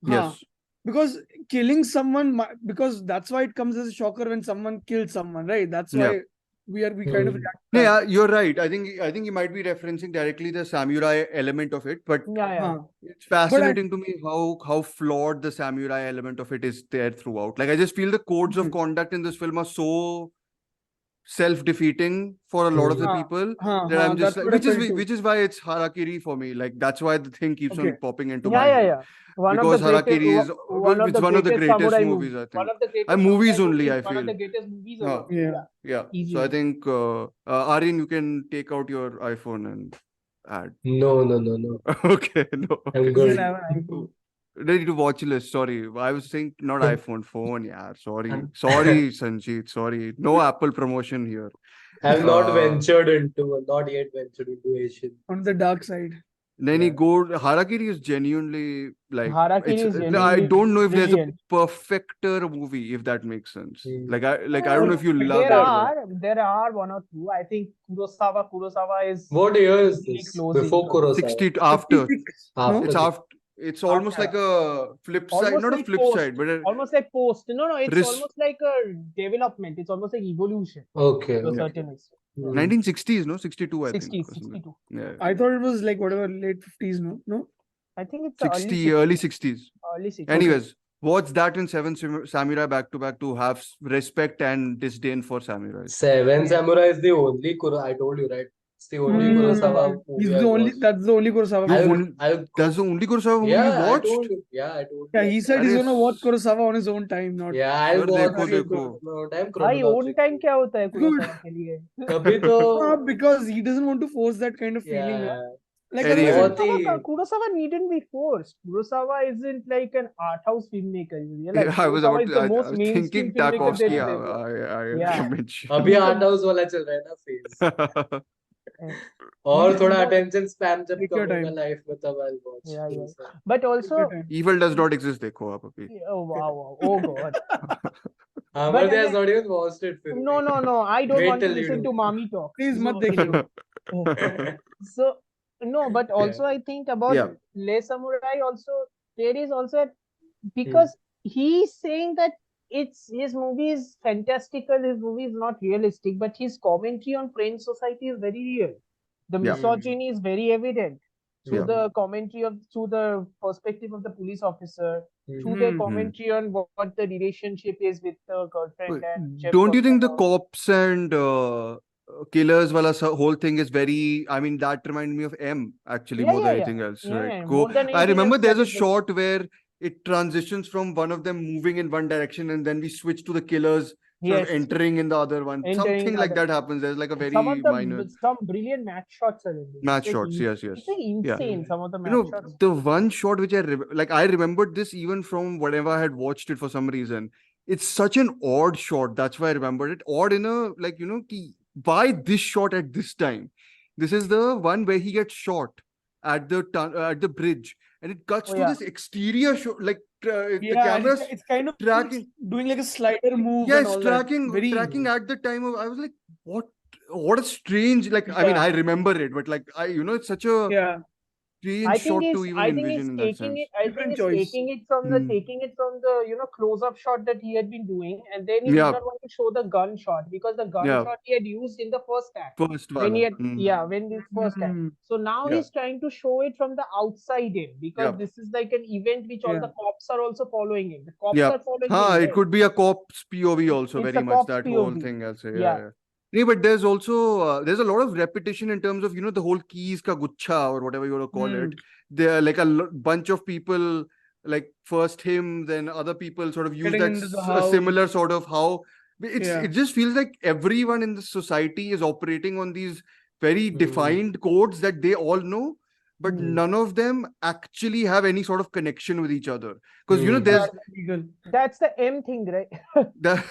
Yes. Because killing someone, because that's why it comes as a shocker when someone kills someone, right? That's why we kind of react to that. Yeah, you're right. I think he might be referencing directly the samurai element of it, but it's fascinating to me how flawed the samurai element of it is there throughout. Like I just feel the codes of conduct in this film are so self-defeating for a lot of the people that I'm just like, which is why it's harakiri for me. Like that's why the thing keeps on popping into my head. Because harakiri is one of the greatest movies, I think. One of the greatest movies only, I feel. One of the greatest movies ever. Yeah. Easily. So I think Aryan, you can take out your iPhone and add. No. Okay, no. I'm good. Ready to watch list. Sorry, I was saying not iPhone, phone. Yeah, sorry, Sanjeet. Sorry, no Apple promotion here. I've not yet ventured into Asian. On the dark side. Harakiri is genuinely like. I don't know if there's a perfecter movie, if that makes sense. Like I don't know if you love that. There are one or two. I think Kurosawa is. What year is this? Before Kurosawa. 60 after. It's after. It's almost like a flip side, not a flip side, but almost like post. No, it's almost like a development. It's almost like evolution. Okay. To a certain extent. 1960s, no? 62, I think. 62. Yeah. I thought it was like whatever, late 50s, no? I think it's early 60s. Early 60s. Anyways, watch that in Seven Samurai back to back to have respect and disdain for samurais. Seven Samurai is the only I told you, right? It's the only Kurosawa movie. That's the only Kurosawa movie. That's the only Kurosawa movie you watched? I told you. Yeah, he said he's gonna watch Kurosawa on his own time, not. Yeah, I'll watch own time क्या होता है Kurosawa के लिए? कभी तो because he doesn't want to force that kind of feeling. Like Kurosawa needn't be forced. Kurosawa isn't like an art house filmmaker. I was thinking Tarkovsky. I अभी art house वाला चल रहा है ना phase. और थोड़ा But- attention spam जब Take your कम होगा time. life में तब I'll watch. Yeah, yeah. Yes, sir. But Take your also, time. Evil does not exist, देखो आप अभी. oh wow, oh god. Amartya has again- not even watched it. फिर No, भी. no, no. I don't Wait want to till you listen do. to mommy talk. Please, So, mat dekhiyo. so no, but also I think about Yeah. Le Samurai also, there is also because he's saying that his movie is fantastical, his movie is not realistic, but his commentary on French society is very real. The Yeah. misogyny is very evident through Yeah. the commentary through the perspective of the police officer, through their commentary on what the relationship is with the girlfriend and Jeff Don't you think the Goldblum. cops and killers wala whole thing is very, I mean, that reminded me of M actually more than anything else. Yeah, Right? yeah. More than I anything remember else, there's that a is the- shot where it transitions from one of them moving in one direction and then we switch to the killers sort of Yes. entering in the other one. Entering Something the like other- that happens. There's like a very some of the minor some brilliant match shots are in this. match It's like shots. Yes, yes. It's like Yeah. insane. Some of the You match know, shots. the one shot which I remembered this even from whatever I had watched it for some reason. It's such an odd shot. That's why I remembered it. Odd in a like, you know, why this shot at this time? This is the one where he gets shot at the bridge, and it cuts Oh, to yeah. this exterior shot. Like the Yeah, camera's it's kind of tracking. doing like a slider move and Yes, all tracking that. Very tracking at the time of I was like, what a strange, like I mean, Yeah. I remember it, but like it's such a yeah. strange I shot think to he's even envision in that taking sense. it. I think Different he's choice. taking it from the close-up shot that he had been doing, and then he did Yeah. not want to show the gun shot because the gun Yeah. shot he had used in the first act First when he wala. had when this first act. Mm. So now Yeah. he's trying to show it from the outside in because Yeah. this is like an event which all Yeah. the cops are also following him. The cops Yeah. are following Ha, him. it right? could be a cop's POV also It's very a much cop's that whole POV. thing I'll say. Yeah. Yeah. Yeah, but there's also there's a lot of repetition in terms of the whole keys ka guchha or whatever you want to call it. There are like a bunch of people, like first him, then other people sort of use Getting that into the a house. similar sort of how Yeah. it just feels like everyone in the society is operating on these very defined codes that they all know, but none of them actually have any sort of connection with each other. Because there's Legal. That's the M thing, right? the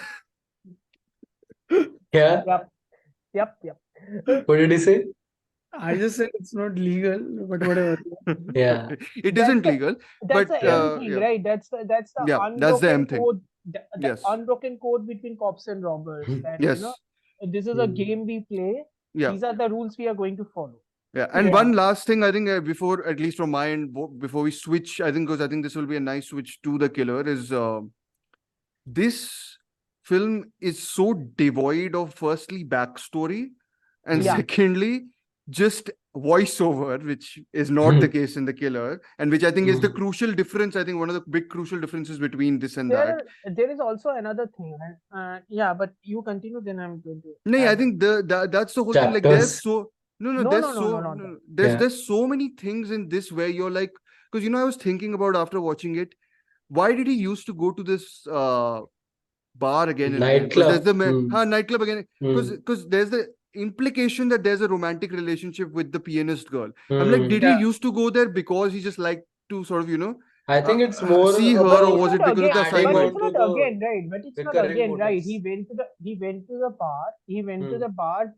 Yeah. Yep. What did he say? I just said it's not legal, but whatever. Yeah. it That's isn't the- legal. That's But, the M thing, yeah. right? That's the Yeah, unbroken that's the M thing. code. The Yes. unbroken code between cops and robbers. That Yes. this is a game we play. Yeah. These are the rules we are going to follow. Yeah, and Yeah. one last thing, I think before, at least from my end, before we switch, I think because I think this will be a nice switch to the killer is this film is so devoid of firstly backstory and Yeah. secondly just voiceover, which is not the case in the killer, and which I think is the crucial difference. I think one of the big crucial differences between this and that. There is also another thing, right? Yeah, but you continue, then I'm going to. No, I add. think that's the whole thing. Like there's Chapters. so No, there's no, so no, no. there's so many things in this where you're like, because I was thinking about after watching it, why did he used to go to this bar again and again? 'Cause Nightclub. there's the nightclub again because there's the implication that there's a romantic relationship with the pianist girl. I'm like, did Yeah. he used to go there because he just liked to sort of I think it's more see her, about or was it because of the But assignment? it's not to the again right. But it's not recurring again right. motives. He went to the bar. He went to the bar.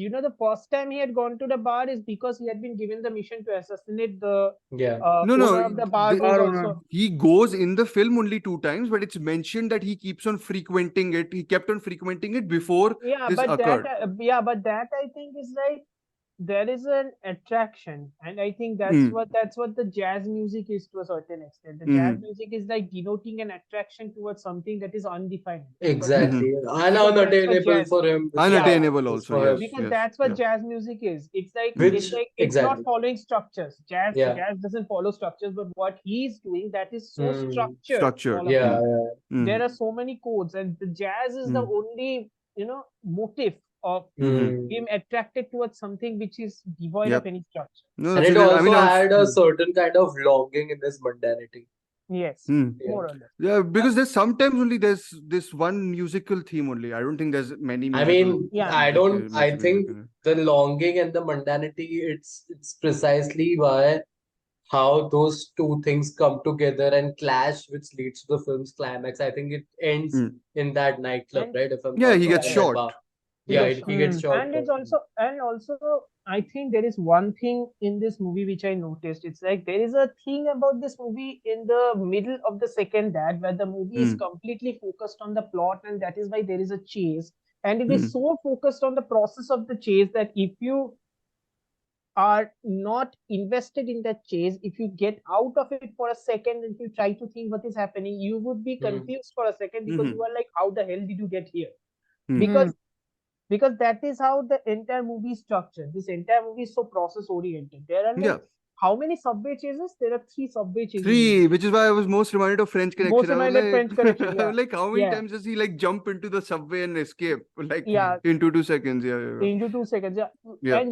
The first time he had gone to the bar is because he had been given the mission to assassinate the Yeah. No, owner of the bar. the- who's Bar also- owner. He goes in the film only 2 times, but it's mentioned that he keeps on frequenting it. He kept on frequenting it before Yeah, this but occurred. that I think is like there is an attraction, and I think that's Hmm. what the jazz music is to a certain extent. The jazz music is like denoting an attraction towards something that is undefined. Exactly. Because Unattainable jazz- for him. Unattainable Yeah. also, For yes. him. Because that's what yeah. jazz music is. It's like Which- it's exactly. not following structures. Jazz doesn't follow structures, but what he's doing that is so structured. Structured, all of Yeah. it. Mm. There are so many codes, and the jazz is the only motive of him attracted towards something which is devoid Yep. of any structure. No, And so it there- also I was- had a certain kind of longing in this mundanity. Yes, Hmm. more or less. Yeah, because there's sometimes only there's this one musical theme only. I don't think there's many. I musical mean, Yeah. I don't. music- I music- think the longing and the mundanity. It's precisely why how those two things come together and clash, which leads to the film's climax. I think it ends in that nightclub, And- right? If I'm Yeah, not he wrong, gets that shot. bar. Yeah, Because he gets chopped and it's off. also I think there is one thing in this movie which I noticed. It's like there is a thing about this movie in the middle of the second act where the movie is completely focused on the plot, and that is why there is a chase. And it is so focused on the process of the chase that if you are not invested in that chase, if you get out of it for a second and you try to think what is happening, you would be confused for a second because you are like, how the hell did you get here? Because that is how the entire movie is structured. This entire movie is so process oriented. There are like Yeah. how many subway chases? There are 3 subway chases. Three, which is why I was most reminded of French Connection. Most I was reminded like, French Connection, yeah. like how many Yeah. times does he like jump into the subway and escape? Like Yeah. into 2 seconds. Yeah. Into 2 seconds. Yeah. Yeah. And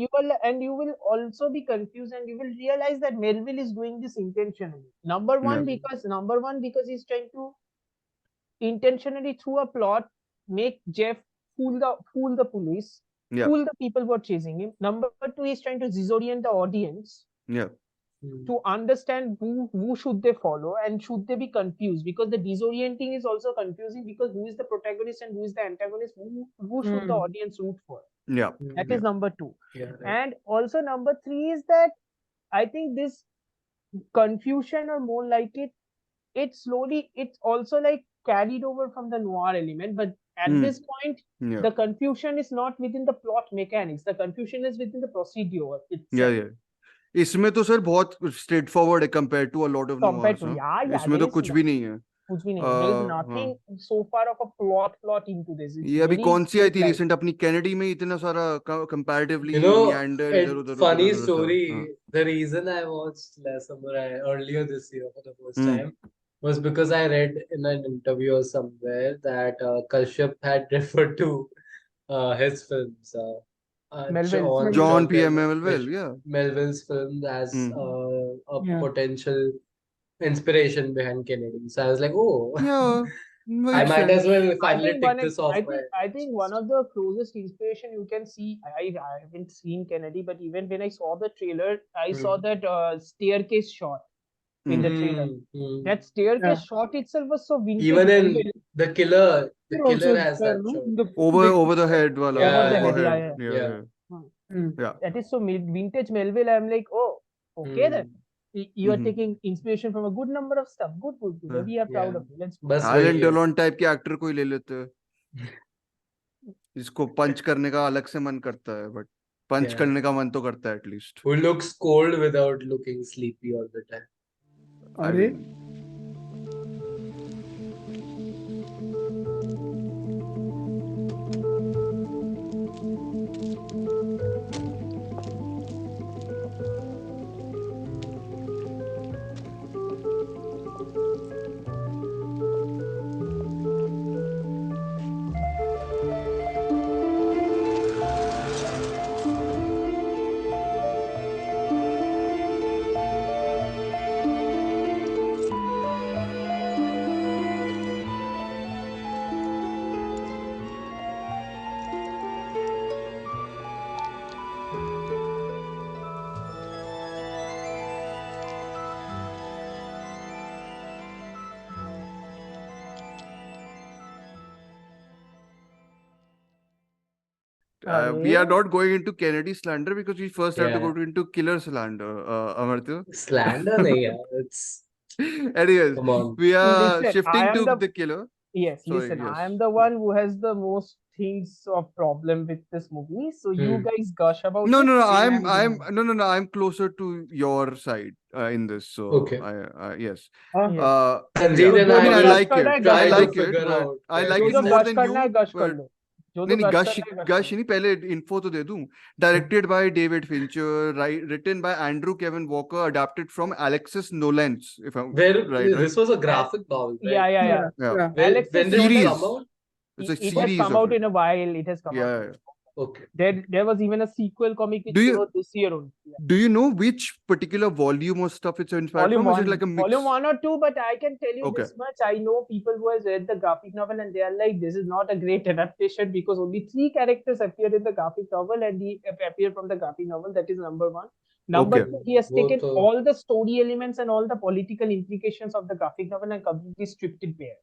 you will also be confused, and you will realize that Melville is doing this intentionally. Number one, because he's trying to intentionally through a plot make Jeff fool the police, Yeah. fool the people who are chasing him. Number two, he's trying to disorient the audience Yeah. to understand who should they follow and should they be confused, because the disorienting is also confusing because who is the protagonist and who is the antagonist, who should the audience root for. Yeah. That is number two. Yeah, right. And also number three is that I think this confusion, or more like it's also like carried over from the noir element, but at this point the confusion is not within the plot mechanics, the confusion is within the procedure itself. Yeah. इसमें तो sir बहुत straightforward है compare to a lot of Compared noirs. to yeah, इसमें तो कुछ भी नहीं है. कुछ भी नहीं है. There is nothing so far of a plot into this. ये अभी कौन सी आई थी रिसेंट अपनी कैनेडी में इतना सारा कंपैरेटिवली meander इधर उधर. Funny story. The reason I watched Le Samouraï earlier this year for the first time was because I read in an interview or somewhere that Kashyap had referred to his films, John Pierre Melville, Melville's films as a potential inspiration behind Kennedy. So I was like, oh, I might as well finally tick this off. I think one of the closest inspiration you can see, I haven't seen Kennedy, but even when I saw the trailer, I saw that staircase shot in the trailer. That staircase shot itself was so vintage. Even in the killer has that shot. Over the head wala. Yeah. That is so vintage Melville. I'm like, oh, okay then. You are taking inspiration from a good number of stuff. Good. We are proud of you. Let's go. Alan Delon type के actor कोई ले लेते हैं. इसको पंच करने का अलग से मन करता है, but पंच करने का मन तो करता है at least. Who looks cold without looking sleepy all the time. अरे We are not going into Kennedy slander because we first have to go into killer slander, Amartya. Slander? nahi, it's... Anyways, we are shifting to the killer. Yes, listen, I am the one who has the most things of problem with this movie. So you guys gush about No, it. I'm closer to your side in this. So okay. Yes. Sanjeet and I like it. I like it. I like it more than you. नहीं गश नहीं, पहले info तो दे दूं. Directed by David Fincher, written by Andrew Kevin Walker, adapted from Alexis Nolens, if I'm right. This was a graphic novel, right? Yeah. When did it come out? It's a it series has come out in a while. It has come out. Okay. There was even a sequel comic which came out this year only. Yeah. Do you know which particular volume or stuff it's inspired from? Is it like a mix? Volume 1 or 2, but I can tell you this much. I know people who has read the graphic novel and they are like, this is not a great adaptation because only 3 characters appear in the graphic novel and he appear from the graphic novel. That is number 1. Number 2, he has taken all the story elements and all the political implications of the graphic novel and completely stripped it bare.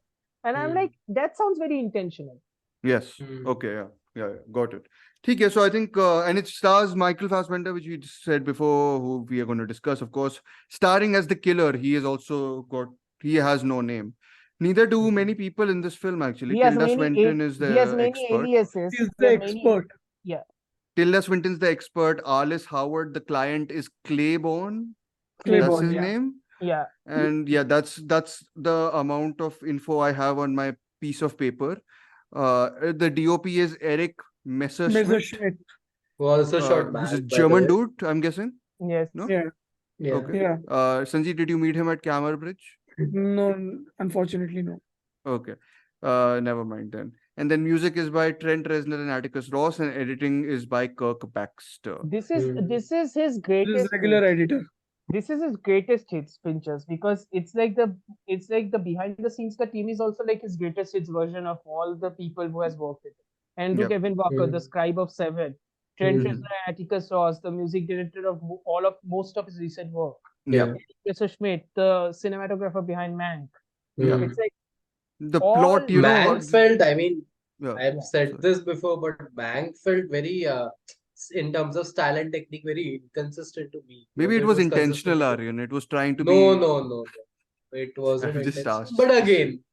And I'm like, that sounds very intentional. Yes. Okay. Yeah. got it. Okay, so I think, and it stars Michael Fassbender, which we just said before, who we are going to discuss, of course. Starring as the killer, he has no name. Neither do many people in this film, actually. He has Tilda many Swinton is he has the many expert. aliases. He's He the has many- expert. Yeah. Tilda Swinton's the expert. Alice Howard, the client, is Claiborne. That's Claiborne, his yeah. name. Yeah. And yeah, that's the amount of info I have on my piece of paper. The DOP is Eric Messerschmitt, Messerschmitt. Who also shot who's a Mank, by the German way. dude, I'm guessing. Yes. No? Yeah. Yeah. Okay. Yeah. Sanjeet, did you meet him at Camera Bridge? No, unfortunately, no. Okay. Never mind then. And then music is by Trent Reznor and Atticus Ross, and editing is by Kirk Baxter. This is Hmm. this is his This greatest is regular editor. this is his greatest hits, Fincher's, because it's like the behind the scenes. The team is also like his greatest hits version of all the people who has worked with him. Andrew Yep. Kevin Walker, the Hmm. scribe of Seven, Trent Hmm. Reznor, Atticus Ross, the music director of most of his recent work, Yeah. Messerschmitt, the cinematographer behind Mank. Yeah. Hmm. It's like The all plot, you know. Mank felt, I mean, Yeah. I've said sorry. this before, but Mank felt very, in terms of style and technique, very inconsistent to me. Maybe it Whether was consistent intentional, to- Aryan. It was trying to No, be. no. It wasn't I've just intentional. asked. But again,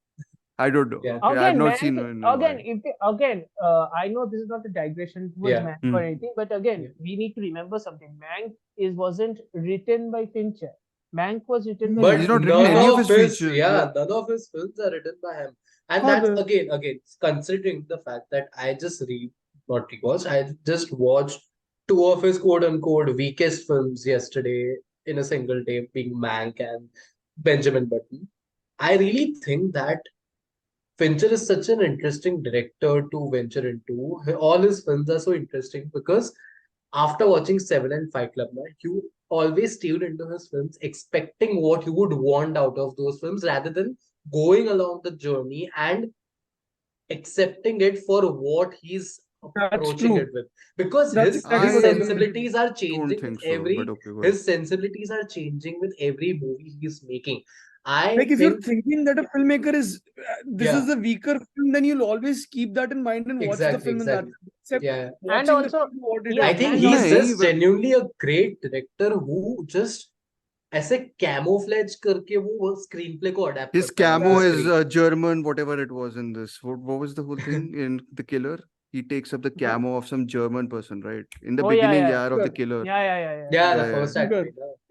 I don't know. Yeah. Okay, I've again, not Mank, seen it in a again, while. I know this is not a digression towards Yeah. Mank or anything, but again, Yeah. we need to remember something. Mank wasn't written by Fincher. Mank was written by but He's not David written any none of of his his, features, yeah, yeah. none of his films are written by him. And Oh, that's the- again, considering the fact that I just not rewatched, I just watched two of his quote unquote weakest films yesterday in a single day, being Mank and Benjamin Button. I really think that Fincher is such an interesting director to venture into. All his films are so interesting because after watching Seven and Fight Club, you always tuned into his films expecting what you would want out of those films rather than going along the journey and accepting it for what he's That's approaching true. it with. Because That's his exactly what I mean. sensibilities are Don't changing with think so, every but okay, go ahead. his sensibilities are changing with every movie he's making. I Like if you're think thinking that a filmmaker is this Yeah. is a weaker film, then you'll always keep that in mind and watch the Exactly, film in that. exactly. Except Yeah. watching also- the film for what it yeah, I is. think and he's also- just नहीं, but- genuinely a great director who just ऐसे camouflage करके वो screenplay को adapt His करता है camo on is screen. German, whatever it was in this. What was the whole thing in The Killer? He takes up the camo of some German person, right? In the Oh, yeah, beginning, yeah. of The Killer. Yeah. Yeah, the Yeah, first yeah. actor.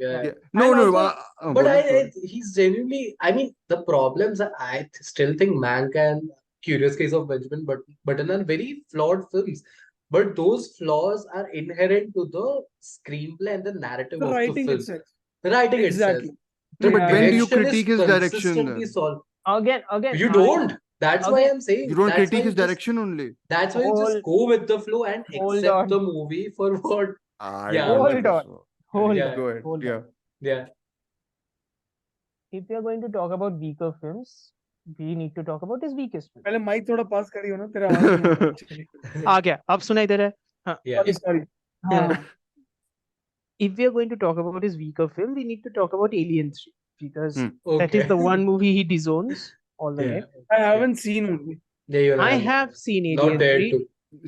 Yeah. Yeah. No, And no. also- But बोलो, sorry. he's genuinely, I mean, the problems are, I still think Mank and Curious Case of Benjamin Button are very flawed films. But those flaws are inherent to the screenplay and the narrative The of the writing film. itself. The writing Exactly. itself. The But when do you direction is critique his direction consistently then? solved. Again, You don't. That's why Again, I'm saying. You don't That's critique why his you just- direction only. That's why you just Hold- go with the flow and hold accept on. the movie for what. I Yeah. don't Hold think on. so. hold Yeah. on, Go ahead. hold on. Yeah. Yeah. If we are going to talk about weaker films, we need to talk about his weakest film. पहले mic थोड़ा पास करियो ना तेरा आवाज नहीं आ रहा आ गया, अब सुनाई दे रहा है? Yeah. sorry हाँ. If we are going to talk about his weaker film, we need to talk about Alien 3 because that is Okay. the one movie he disowns all the Yeah. way. I haven't seen movie. Yeah, you're I right. have seen Not Alien there 3. to.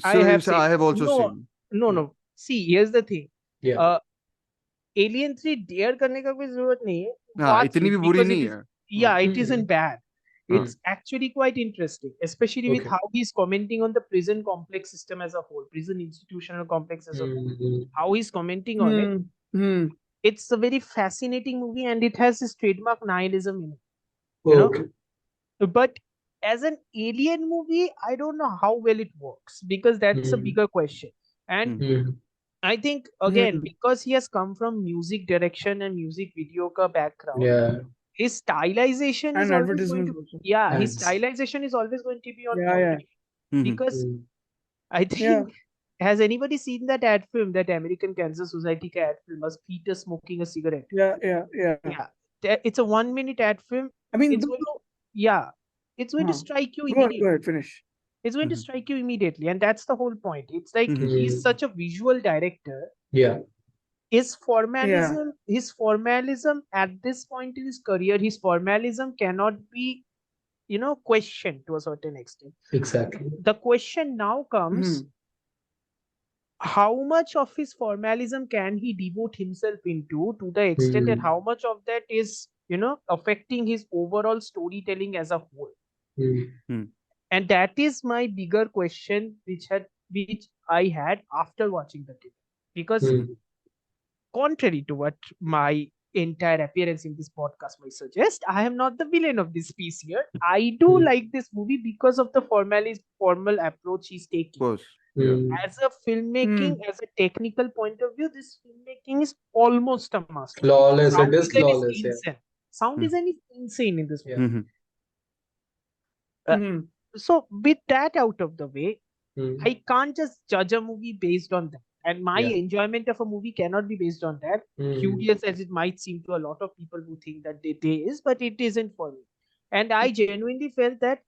I So have I seen- have also No, seen. No. See, here's the thing. Yeah. Alien 3 dare करने का कोई जरूरत नहीं है. हाँ, Watch इतनी it भी बुरी because it नहीं is- है. Yeah, it Hmm. isn't bad. Hmm. It's actually quite interesting, especially with Okay. how he's commenting on the prison complex system as a whole, prison institutional complex as a whole. Mhm. How he's commenting on it. Hmm. It's a very fascinating movie and it has this trademark nihilism in it. You know? Okay. But as an alien movie, I don't know how well it works because that's a Hmm. bigger question. And Mhm. I think again, Hmm. because he has come from music direction and music video ka background, Yeah. his stylization And is always going advertisement to also. his Ads. stylization is always going to be on Yeah, yeah. point. Mhm. Because Mm. I think has anybody seen that ad film, that American Cancer Society ka ad film, was Peter smoking a cigarette? Yeah. Yeah. It's a 1 minute ad film. I mean, It's going to, it's going to Huh. strike you go immediately. ahead, finish. It's going to Mhm. strike you immediately, and that's the whole point. It's like Mhm. he's Mhm. such a visual director. Yeah. His formalism at this point in his career, his formalism cannot be questioned to a certain extent. Exactly. The question now comes, how much of his formalism can he devote himself into, to the extent that how much of that is, affecting his overall storytelling as a whole? And that is my bigger question, which I had after watching the trailer. Because contrary to what my entire appearance in this podcast might suggest, I am not the villain of this piece here. I do like this movie because of the formal approach he's taking. Of course. Yeah. As a filmmaking, as a technical point of view, this filmmaking is almost a masterpiece. Flawless. Sound It is design flawless. Yeah. insane. Sound design is insane in this movie. Mhm. So with that out of the way, Mm. I can't just judge a movie based on that. And my Yeah. enjoyment of a movie cannot be based on that. Curious as it might seem to a lot of people who think that it is, but it isn't for me. And I genuinely felt that,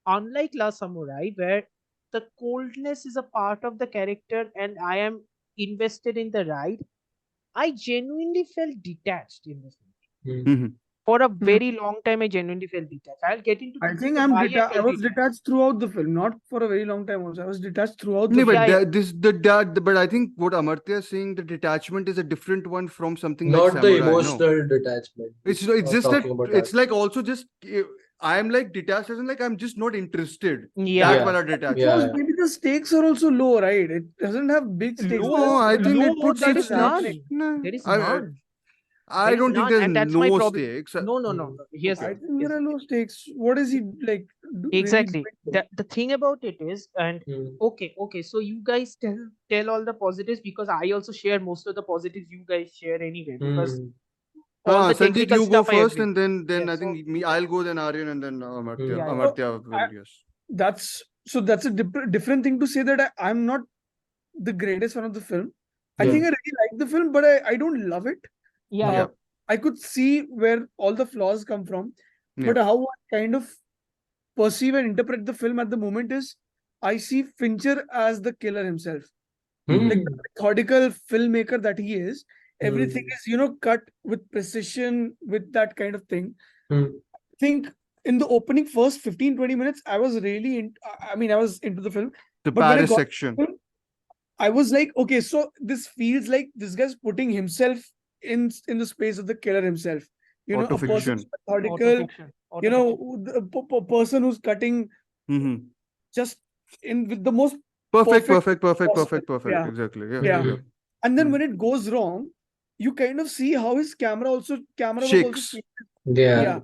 unlike La Samurai, where the coldness is a part of the character and I am invested in the ride, I genuinely felt detached in this movie. Mhm. For a very long time, I genuinely felt detached. I'll get into I the think reason why I I felt was detached. detached throughout the film, not for a very long time also. I was detached throughout the No, but film. but I think what Amartya is saying, the detachment is a different one from something like Not the Samurai. No, emotional detachment. it's of just that talking about it's that. like also just I'm like detached, as in like I'm just not interested. Yeah. That wala detachment. Yeah. Because maybe the stakes are also low, right? It doesn't have big stakes. No, I think low, it puts there its is none. stakes. No, There is I none. I There is don't think none, there's and that's my no problem. stakes. No. Here's Okay. I think there are low stakes. What is he like? exactly Really the thing about it is, and okay, so you guys tell all the positives, because I also share most of the positives you guys share anyway, because all the Sanjeet, technical you go stuff I first, agree. and then Yeah, I think I'll go, then Aryan, and then Amartya. Yeah, yeah. Amartya will, yes. that's a different thing to say that I'm not the greatest fan of the film. I Yeah. think I really like the film, but I don't love it. Yeah. I could see where all the flaws come from, but Yeah. how I kind of perceive and interpret the film at the moment is I see Fincher as the killer himself. Like the methodical filmmaker that he is, everything is, cut with precision, with that kind of thing. I think in the opening first 15-20 minutes, I was really I was into the film. The But when I Paris got section. the film, I was like, okay, so this feels like this guy's putting himself in the space of the killer himself. A person Autofiction. who's methodical, a person who's cutting just in with the most Perfect. possible. Yeah. Exactly. Yeah. And then when it goes wrong, you kind of see how his camera work also Shakes. changes. Yeah. Yeah.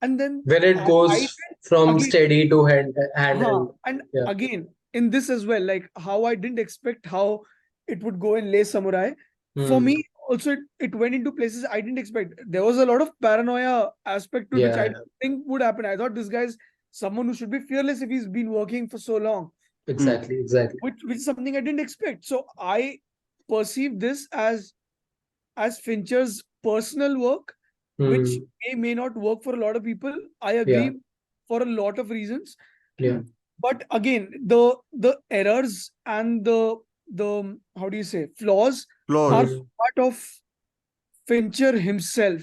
And then When it goes from again- steady to handheld. and Yeah. again, in this as well, like how I didn't expect how it would go in Le Samurai. For me, also it went into places I didn't expect. There was a lot of paranoia aspect to it, which I Yeah. didn't think would happen. I thought this guy's someone who should be fearless if he's been working for so long, Exactly. which is something I didn't expect. So I perceive this as Fincher's personal work, which may not work for a lot of people. I agree for a lot of reasons. Yeah. But again, the errors and the how do you say flaws are part of Fincher himself.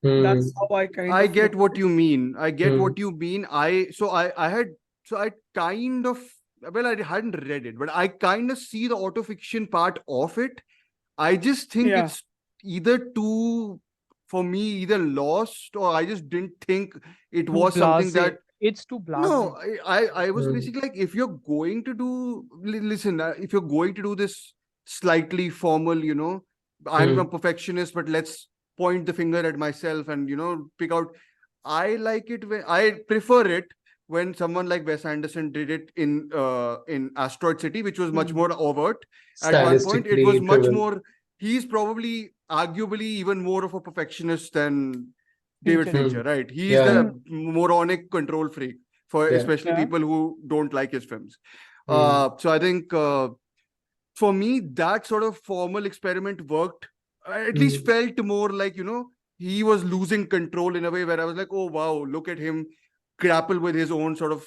That's how I kind of I get look what at it. you mean. I kind of, well, I hadn't read it, but I kind of see the autofiction part of it. I just think Yeah. it's either too, for me, either lost, or I just didn't think it was something that. It's too blasé. No, I was basically like, if you're going to do, listen, if you're going to do this slightly formal, I'm a perfectionist, but let's point the finger at myself and, pick out. I like it when I prefer it when someone like Wes Anderson did it in Asteroid City, which was much more overt. At one point, it was much more. He's probably, arguably, even more of a perfectionist than David Fincher, right? He's the moronic control freak for especially people who don't like his films. So I think for me, that sort of formal experiment worked. I at least felt more like, he was losing control in a way where I was like, oh, wow, look at him grapple with his own sort of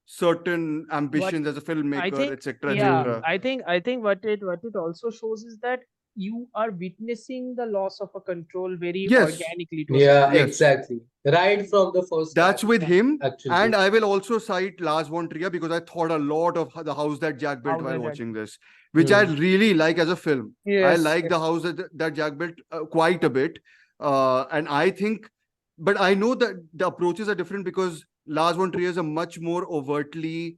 certain ambitions as a filmmaker, etc. Yeah, I think what it also shows is that you are witnessing the loss of a control very Yes. organically to a Yeah, certain Yes. exactly. Right from the first That's start, with him. actually. And I will also cite Lars von Trier because I thought a lot of the house that Jack built House while that Jack watching this, which I Hmm. really like as a film. I Yes, like the house that Jack built quite a bit. And I think, but I know that the approaches are different because Lars von Trier is a much more overtly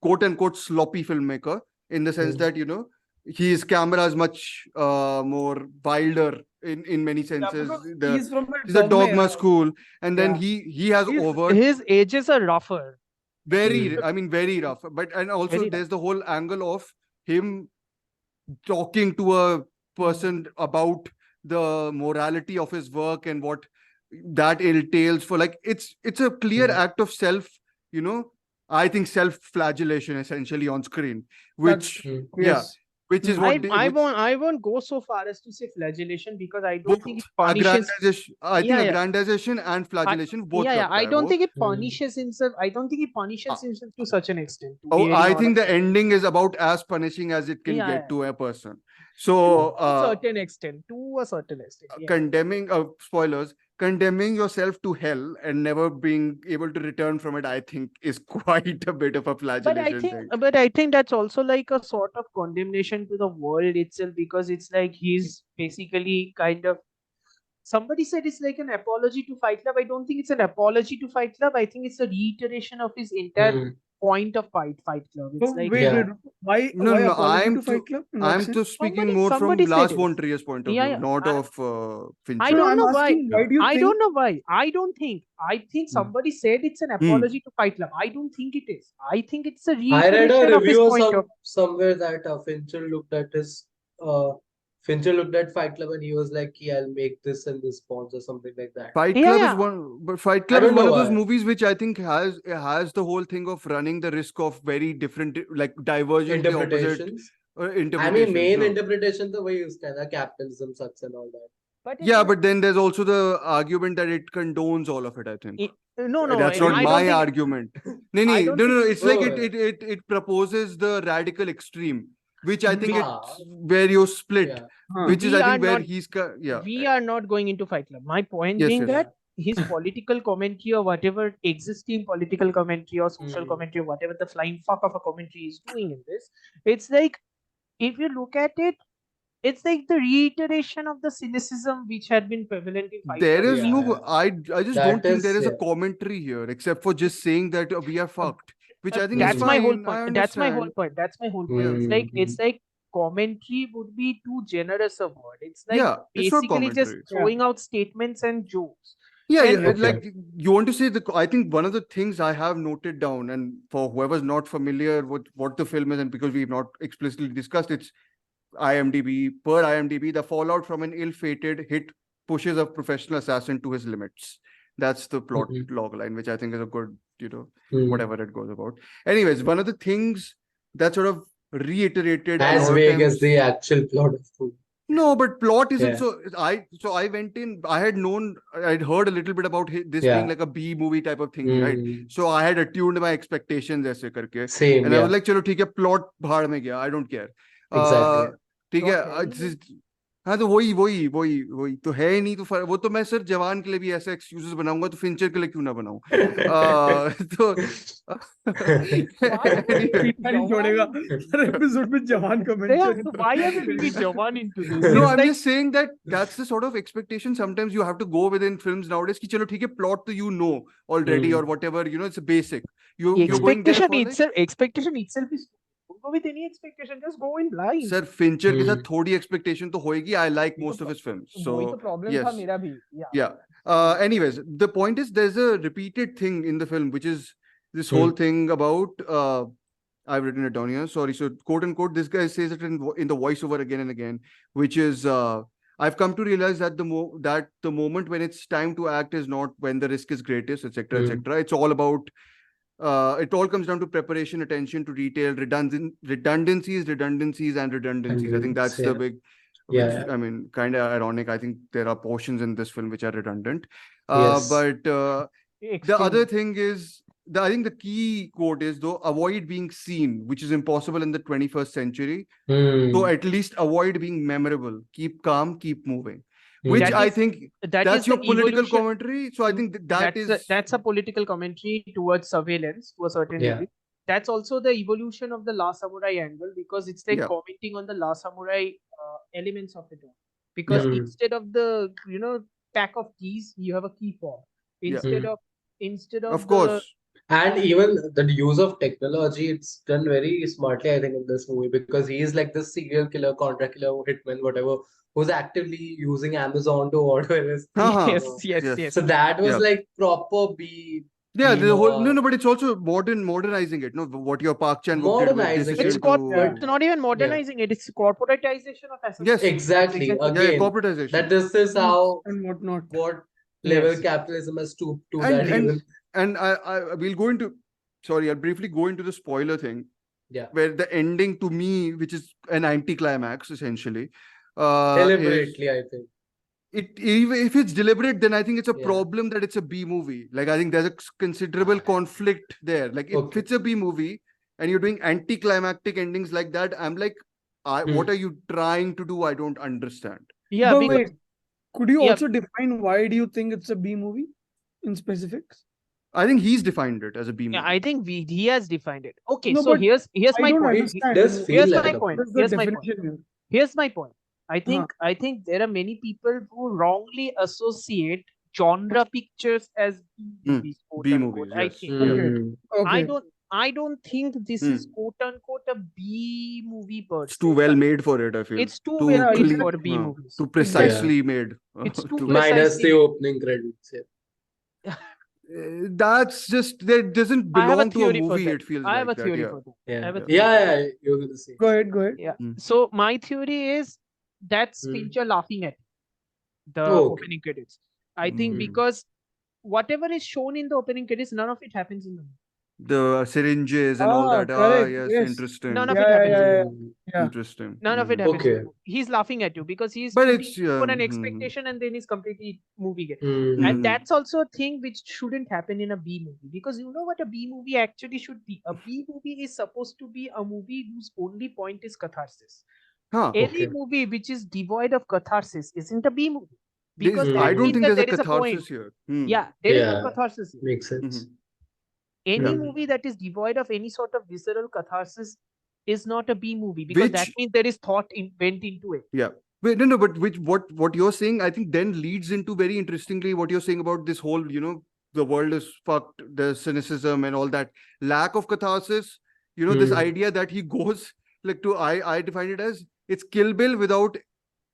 quote unquote sloppy filmmaker in the sense Hmm. that, his camera is much more wilder in many Yeah, senses. because he's from He's a a dogma dogma era. school, and then Yeah. he has overt His edges are rougher. very, I mean, very rough. But and also Very rough. there's the whole angle of him talking to a person about the morality of his work and what that entails for, like, it's a clear Hmm. act of self, I think self-flagellation essentially on screen, That's which Hmm. yeah, yes. which is Hmm. what I won't go so far as to say flagellation because I don't both think it punishes. aggrandization, I think Yeah, yeah. aggrandization and flagellation both Yeah, karta I hai don't wo. think it Hmm. punishes himself. I don't think it punishes Uh, himself to such an extent. To Oh, be very I think the honest. ending is about as punishing as it can Yeah, get yeah. to a person. To So, a certain extent. To a certain extent. Yeah. condemning, spoilers, condemning yourself to hell and never being able to return from it, I think is quite a bit of a flagellation thing. But I think that's also like a sort of condemnation to the world itself because it's like he's basically kind of. Somebody said it's like an apology to Fight Club. I don't think it's an apology to Fight Club. I think it's a reiteration of his entire Hmm. point of Fight Club. It's So like wait, Yeah. why No, why no, apology to Fight Club? In what I'm sense? just speaking more from somebody said Lars it. von Trier's point of Yeah, view, yeah. not of I Fincher. No, don't I'm know why. asking why do you I think don't know why. I don't think. I think Hmm. somebody said it's an apology to Fight Club. I don't think it is. I think it's a I read a reiteration of his review point of. somewhere that Fincher looked at Fight Club and he was like, "Yeah, I'll make this in response or something like that." Fight Yeah, Club is yeah. one, but Fight I Club is don't one know of those why. movies which I think has the whole thing of running the risk of very different, like divergently opposite Interpretations. I mean, interpretations. main No. interpretation the way is kind of capitalism sucks and all that. But Yeah, but then there's also the argument that it condones all of it, I think. no, That's not I my don't think. argument. No, I no, don't no, think. it's like Oh, it proposes the radical extreme, which I think Ah. it's where you split, Yeah. which is We I are think where not- he's yeah. We are not going into Fight Club. My point Yes, being yes. that his political commentary or whatever existing political commentary or social Hmm. commentary or whatever the flying fuck of a commentary is doing in this, it's like if you look at it, it's like the reiteration of the cynicism which had been prevalent in Fight There Club. is Yeah, no, yeah. I just That don't think is- there is a yeah. commentary here, except for just saying that we are fucked, which I think is That's my whole fine. I point. That's my whole understand. point. That's my whole point. It's Hmm. like commentary would be too generous a word. It's like Yeah, it's not basically just commentary. throwing out statements and jokes. Yeah, And yeah, Okay. like you want to say I think one of the things I have noted down, and for whoever's not familiar with what the film is, and because we've not explicitly discussed, it's per IMDb, the fallout from an ill-fated hit pushes a professional assassin to his limits. That's the plot Mhm. log line, which I think is a good, Hmm. whatever it goes about. Anyways, one of the things that sort of reiterated a As lot of vague as times. the actual plot of the movie. No, but plot isn't Yeah. so I went in, I'd heard a little bit about this Yeah. being like a B movie type of thing, right? Hmm. So I had attuned my expectations ऐसे करके, Same, and I yeah. was like, चलो ठीक है, plot भाड़ में गया, I don't care. Exactly. ठीक है, Plot हाँ तो वही तो है ही नहीं, तो वो तो मैं सिर्फ जवान के लिए भी ऐसे एक्सक्यूजेस बनाऊंगा, तो फिंचर के लिए क्यों ना बनाऊं? तो छोड़ेगा हर एपिसोड में जवान का mention. Why are we bringing Jawan into this? No, It's I'm like- just saying that that's the sort of expectation sometimes you have to go within films nowadays. कि चलो ठीक है, plot तो you know already or whatever, it's a basic. You're going there for like, expectation itself is don't go with any expectation, just go in blind. sir, Fincher के साथ थोड़ी expectation तो होएगी. I like most of his films. वही So तो problem yes. था मेरा भी. Yeah. Yeah. Anyways, the point is there's a repeated thing in the film, which is this whole thing about I've written it down here. Sorry. So quote unquote, this guy says it in the voiceover again and again, which is I've come to realize that the moment when it's time to act is not when the risk is greatest, etc., etc. It's all about it all comes down to preparation, attention to detail, redundancies. I think that's the big. Yeah. Which, I mean, kind of ironic. I think there are portions in this film which are redundant. Yes. But the other thing is I think the key quote is though avoid being seen, which is impossible in the 21st century. So at least avoid being memorable. Keep calm, keep moving. Which That I is- think that that's is your the political evolution. commentary. So I think That's a political commentary towards surveillance to a certain Yeah. degree. That's also the evolution of the Last Samurai angle, because it's like Yeah. commenting on the Last Samurai elements of it all. Because Yeah. instead of the pack of keys, you have a key fob. Yeah. Instead of of course. And even the use of technology, it's done very smartly, I think, in this movie, because he's like the serial killer, contract killer, hitman, whatever, who's actively using Amazon to order his. Uh-huh. yes. So that was Yeah. like proper B. Yeah, the whole noir. no, but it's also modernizing it. No, what your Park Chan Wook did with Modernizing decision It's it, to it's not even modernizing it. It's corporatization of assassination. Yes. Exactly. Exactly. yeah, Again, corporatization. that this is how and whatnot. what level Yes. capitalism has stooped to And- that and- even. And I will go into I'll briefly go into the spoiler thing. Yeah. Where the ending to me, which is an anticlimax essentially, is Deliberately, I think. if it's deliberate, then I think it's a Yeah. problem that it's a B movie. Like I think there's a considerable conflict there. Like if Okay. it's a B movie and you're doing anticlimactic endings like that, I'm like, what are you trying to do? I don't understand. Yeah, But because wait, could you yeah. also define why do you think it's a B movie in specifics? I think he's defined it as a B movie. Yeah, I think he has defined it. Okay, No, so but here's I my don't point. understand. does feel Here's like my a- point. What is the Here's my point. definition here? Here's my point. I think there are many people who wrongly associate genre pictures as B movies. quote B unquote, movies, I yes. think. Mm. Okay. I don't think this is quote unquote a B movie per It's se. too well made for it, I feel. It's too well made clean- for B huh, movies. Too precisely made. It's too Minus precisely. the opening credits. Yeah. That's just that doesn't I have a belong to a theory for movie. that. It feels I have like a that. theory Yeah. for that. I Yeah. have a Yeah, theory. yeah, you're gonna say. Go ahead. Yeah. Mm. So my theory is that's Mm. Fincher laughing at the Okay. opening credits. I think Mm. because whatever is shown in the opening credits, none of it happens in the movie. The syringes and all that. Correct. Yes, Yes. interesting. None of Yeah, it happens. In the yeah. movie. Yeah. Interesting. None of it Mhm. happens. In the Okay. movie. He's laughing at you because he's But putting it's, you on an mhm. expectation and then he's completely moving it. Mm. And that's also a thing which shouldn't happen in a B movie, because you know what a B movie actually should be. A B movie is supposed to be a movie whose only point is catharsis. Huh. Any Okay. movie which is devoid of catharsis isn't a B movie, There's- because Mm. that I don't means think that there's a there is a point. catharsis here. Hmm. Yeah, there is no Yeah. catharsis here. Makes sense. Mhm. Any Yeah. movie that is devoid of any sort of visceral catharsis is not a B movie, because that Which- means there is thought went into it. Yeah. Wait, no, but what you're saying, I think then leads into very interestingly what you're saying about this whole, the world is fucked, there's cynicism and all that lack of catharsis. This idea that he goes like I define it as it's Kill Bill without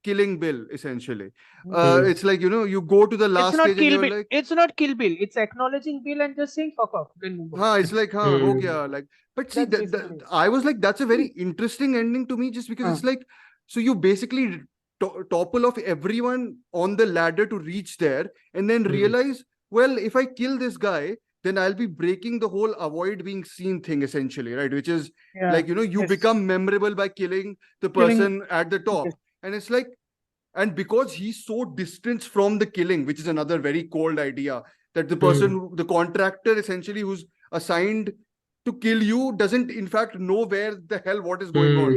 killing Bill, essentially. Mm. It's like, you go to the last It's not stage and Kill you're Bill. like, It's not Kill Bill. It's acknowledging Bill and just saying fuck off. Then move on. it's like, ho Hmm. gaya, like, but see, That's basically it. I was like, that's a very interesting ending to me, just because it's like, so you basically topple off everyone on the ladder to reach there, and then Hmm. realize, well, if I kill this guy, then I'll be breaking the whole avoid being seen thing, essentially, right? Which is Yeah. like, you Yes. become memorable by killing the Killing- person at the top. Yes. And it's like, and because he's so distant from the killing, which is another very cold idea, that the person, the contractor essentially who's assigned to kill you doesn't in fact know where the hell what is going on.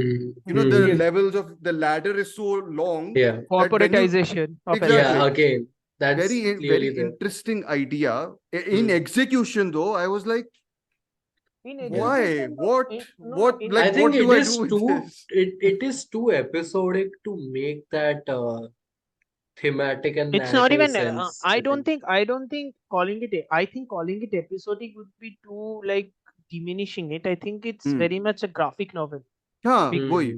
The Yes. levels of the ladder is so long. Yeah. that when you- Corporatization of Exactly. Yeah. Again, that's very clearly there. interesting idea. In execution though, I was like, In why? execution, What? no, What? in- Like, I think what do it I is do with too this? it is too episodic to make that thematic and It's not narrative even. sense. I don't think calling it. I think calling it episodic would be too like diminishing it. I think it's Hmm. very much a graphic novel Huh, Mm. boy.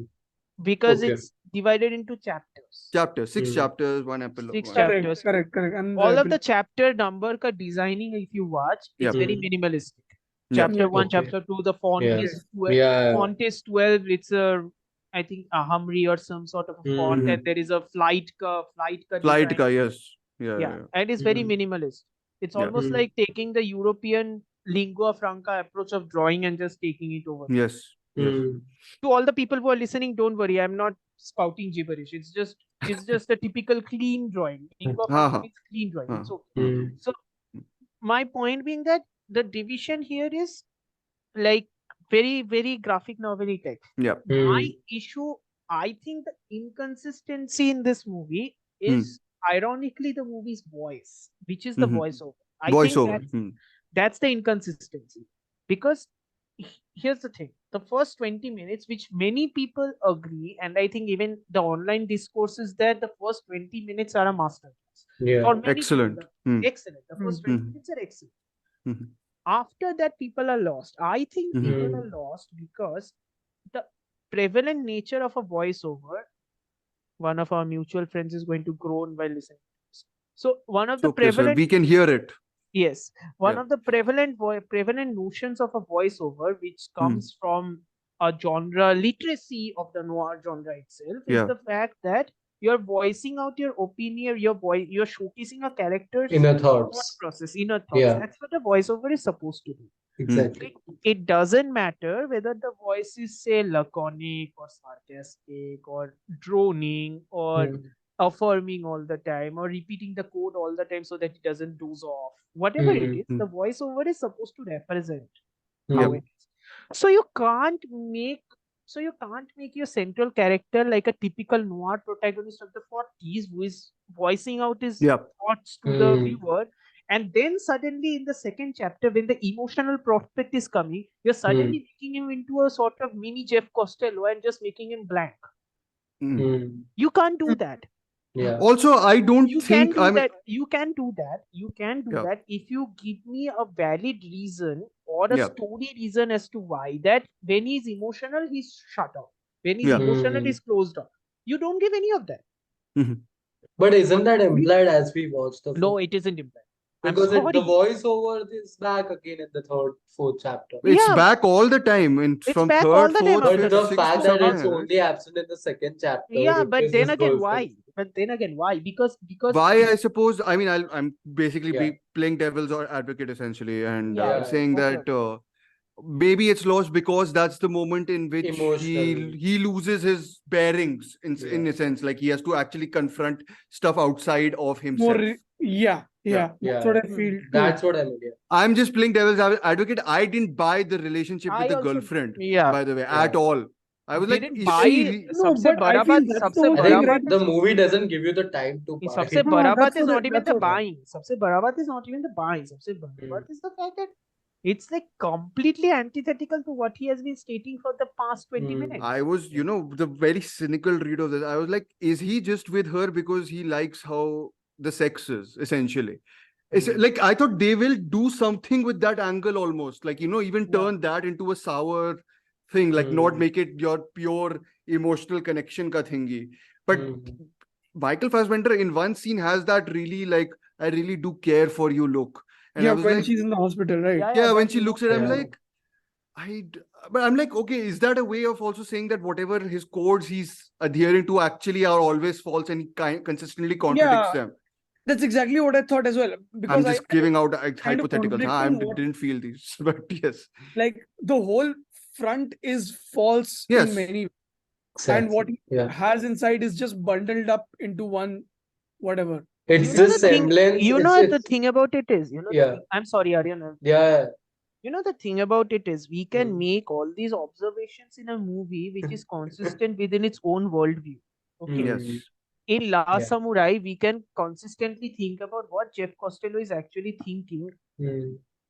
because Okay. it's divided into chapters. Chapters, 6 Hmm. chapters, one epilogue. Six one- chapters. Correct. And All of the chapter number ka designing, if you watch, Yep. it's very Hmm. minimalistic. Yeah. Chapter 1, Okay. chapter 2, the font Yeah. is 12. Yeah. Font is 12. It's I think a Humri or some sort of a font, Mhm. and there is a flight ka Flight design. ka, yes. Yeah. Yeah, and it's very Mhm. minimalist. It's Yeah. almost Mhm. like taking the European lingua franca approach of drawing and just taking it over. Yes. Yes. Mm. To all the people who are listening, don't worry, I'm not spouting gibberish. It's just a typical clean drawing. Lingua Ha, ha. franca means clean drawing. Ha. It's okay. Mm. So my point being that the division here is like very, very graphic novely text. Yeah. My issue, I think the inconsistency in this movie is ironically the movie's voice, which is the voiceover. I think Voiceover. that's the inconsistency. Because here's the thing, the first 20 minutes, which many people agree, and I think even the online discourse is that the first 20 minutes are a masterclass. Yeah. For many Excellent. people, excellent. The first 20 minutes are excellent. After that, people are lost. I think people are lost because the prevalent nature of a voiceover, one of our mutual friends is going to groan while listening to this. So one of the Okay, so prevalent we can hear it. Yes, one Yeah. of the prevalent notions of a voiceover, which comes from a genre literacy of the noir genre itself, is Yeah. the fact that you're voicing out your opinion, you're showcasing a character's Inner thought thoughts. process, inner thoughts. Yeah. That's what a voiceover is supposed to do. Exactly. It doesn't matter whether the voice is, say, laconic or sarcastic or droning or affirming all the time or repeating the code all the time so that it doesn't doze off. Whatever it is, the voiceover is supposed to represent how it is. So you can't make your central character like a typical noir protagonist of the 40s who is voicing out his thoughts to the viewer. And then suddenly in the second chapter, when the emotional prospect is coming, you're suddenly making him into a sort of mini Jeff Costello and just making him blank. You can't do that. Yeah. Also, I don't You think can do that. You can do that if you give me a valid reason or a story reason as to why that when he's emotional, he's shut off. When he's emotional, he's closed off. You don't give any of that. But isn't that implied as we watch the film? No, it isn't implied. Because I'm sorry. the voiceover is back again in the third, fourth chapter. It's back all the time from back third, all the time fourth, after But fifth, the sixth, fact that seventh. it's only absent in the second chapter. Yeah, which but is then his again, girlfriend. why? Because Why, I suppose, I mean, I'm basically Yeah. playing devil's advocate essentially, and Yeah, saying okay, that maybe it's lost because that's the moment in which Emotionally. he loses his bearings in a sense, like he has to actually confront stuff outside of himself. That's what I feel too. That's what I mean. Yeah. I'm just playing devil's advocate. I didn't buy the relationship with I the also- girlfriend, yeah. by the way, at all. I was like, Didn't is buy she No, सबसे but I बड़ा feel बात- that's सबसे the whole I बड़ा think बात thing, the movie doesn't give you the time to buy. सबसे No, बड़ा that's बात is what not even the that's what- buying. सबसे बड़ा बात is not even the buying. सबसे बड़ा बात is the fact that it's like completely antithetical to what he has been stating for the past 20 minutes. I was, the very cynical read of this. I was like, is he just with her because he likes how the sex is, essentially? It's like, I thought they will do something with that angle almost. Like, even turn that into a sour thing, like not make it your pure emotional connection ka thingy. But Michael Fassbender in one scene has that really like, I really do care for you look. And I was when like, she's in the hospital, right? yeah, when that she you looks know- at him, Yeah. like, but I'm like, okay, is that a way of also saying that whatever his codes he's adhering to actually are always false and he consistently contradicts Yeah, them? That's exactly what I thought as well. Because I'm just giving out kind of hypotheticals. I contradicting what- didn't feel these, but yes. like the whole front is false Yes. in many ways. Exactly. And what he Yeah. has inside is just bundled up into one whatever. It's You know this the thing- semblance. You it's- know the it's- thing about it is, the Yeah. thing- I'm sorry, Aryan. Yeah. You know the thing about it is we can make all these observations in a movie which is consistent within its own worldview. Okay. Yes. In Last Yeah. Samurai, we can consistently think about what Jeff Costello is actually thinking.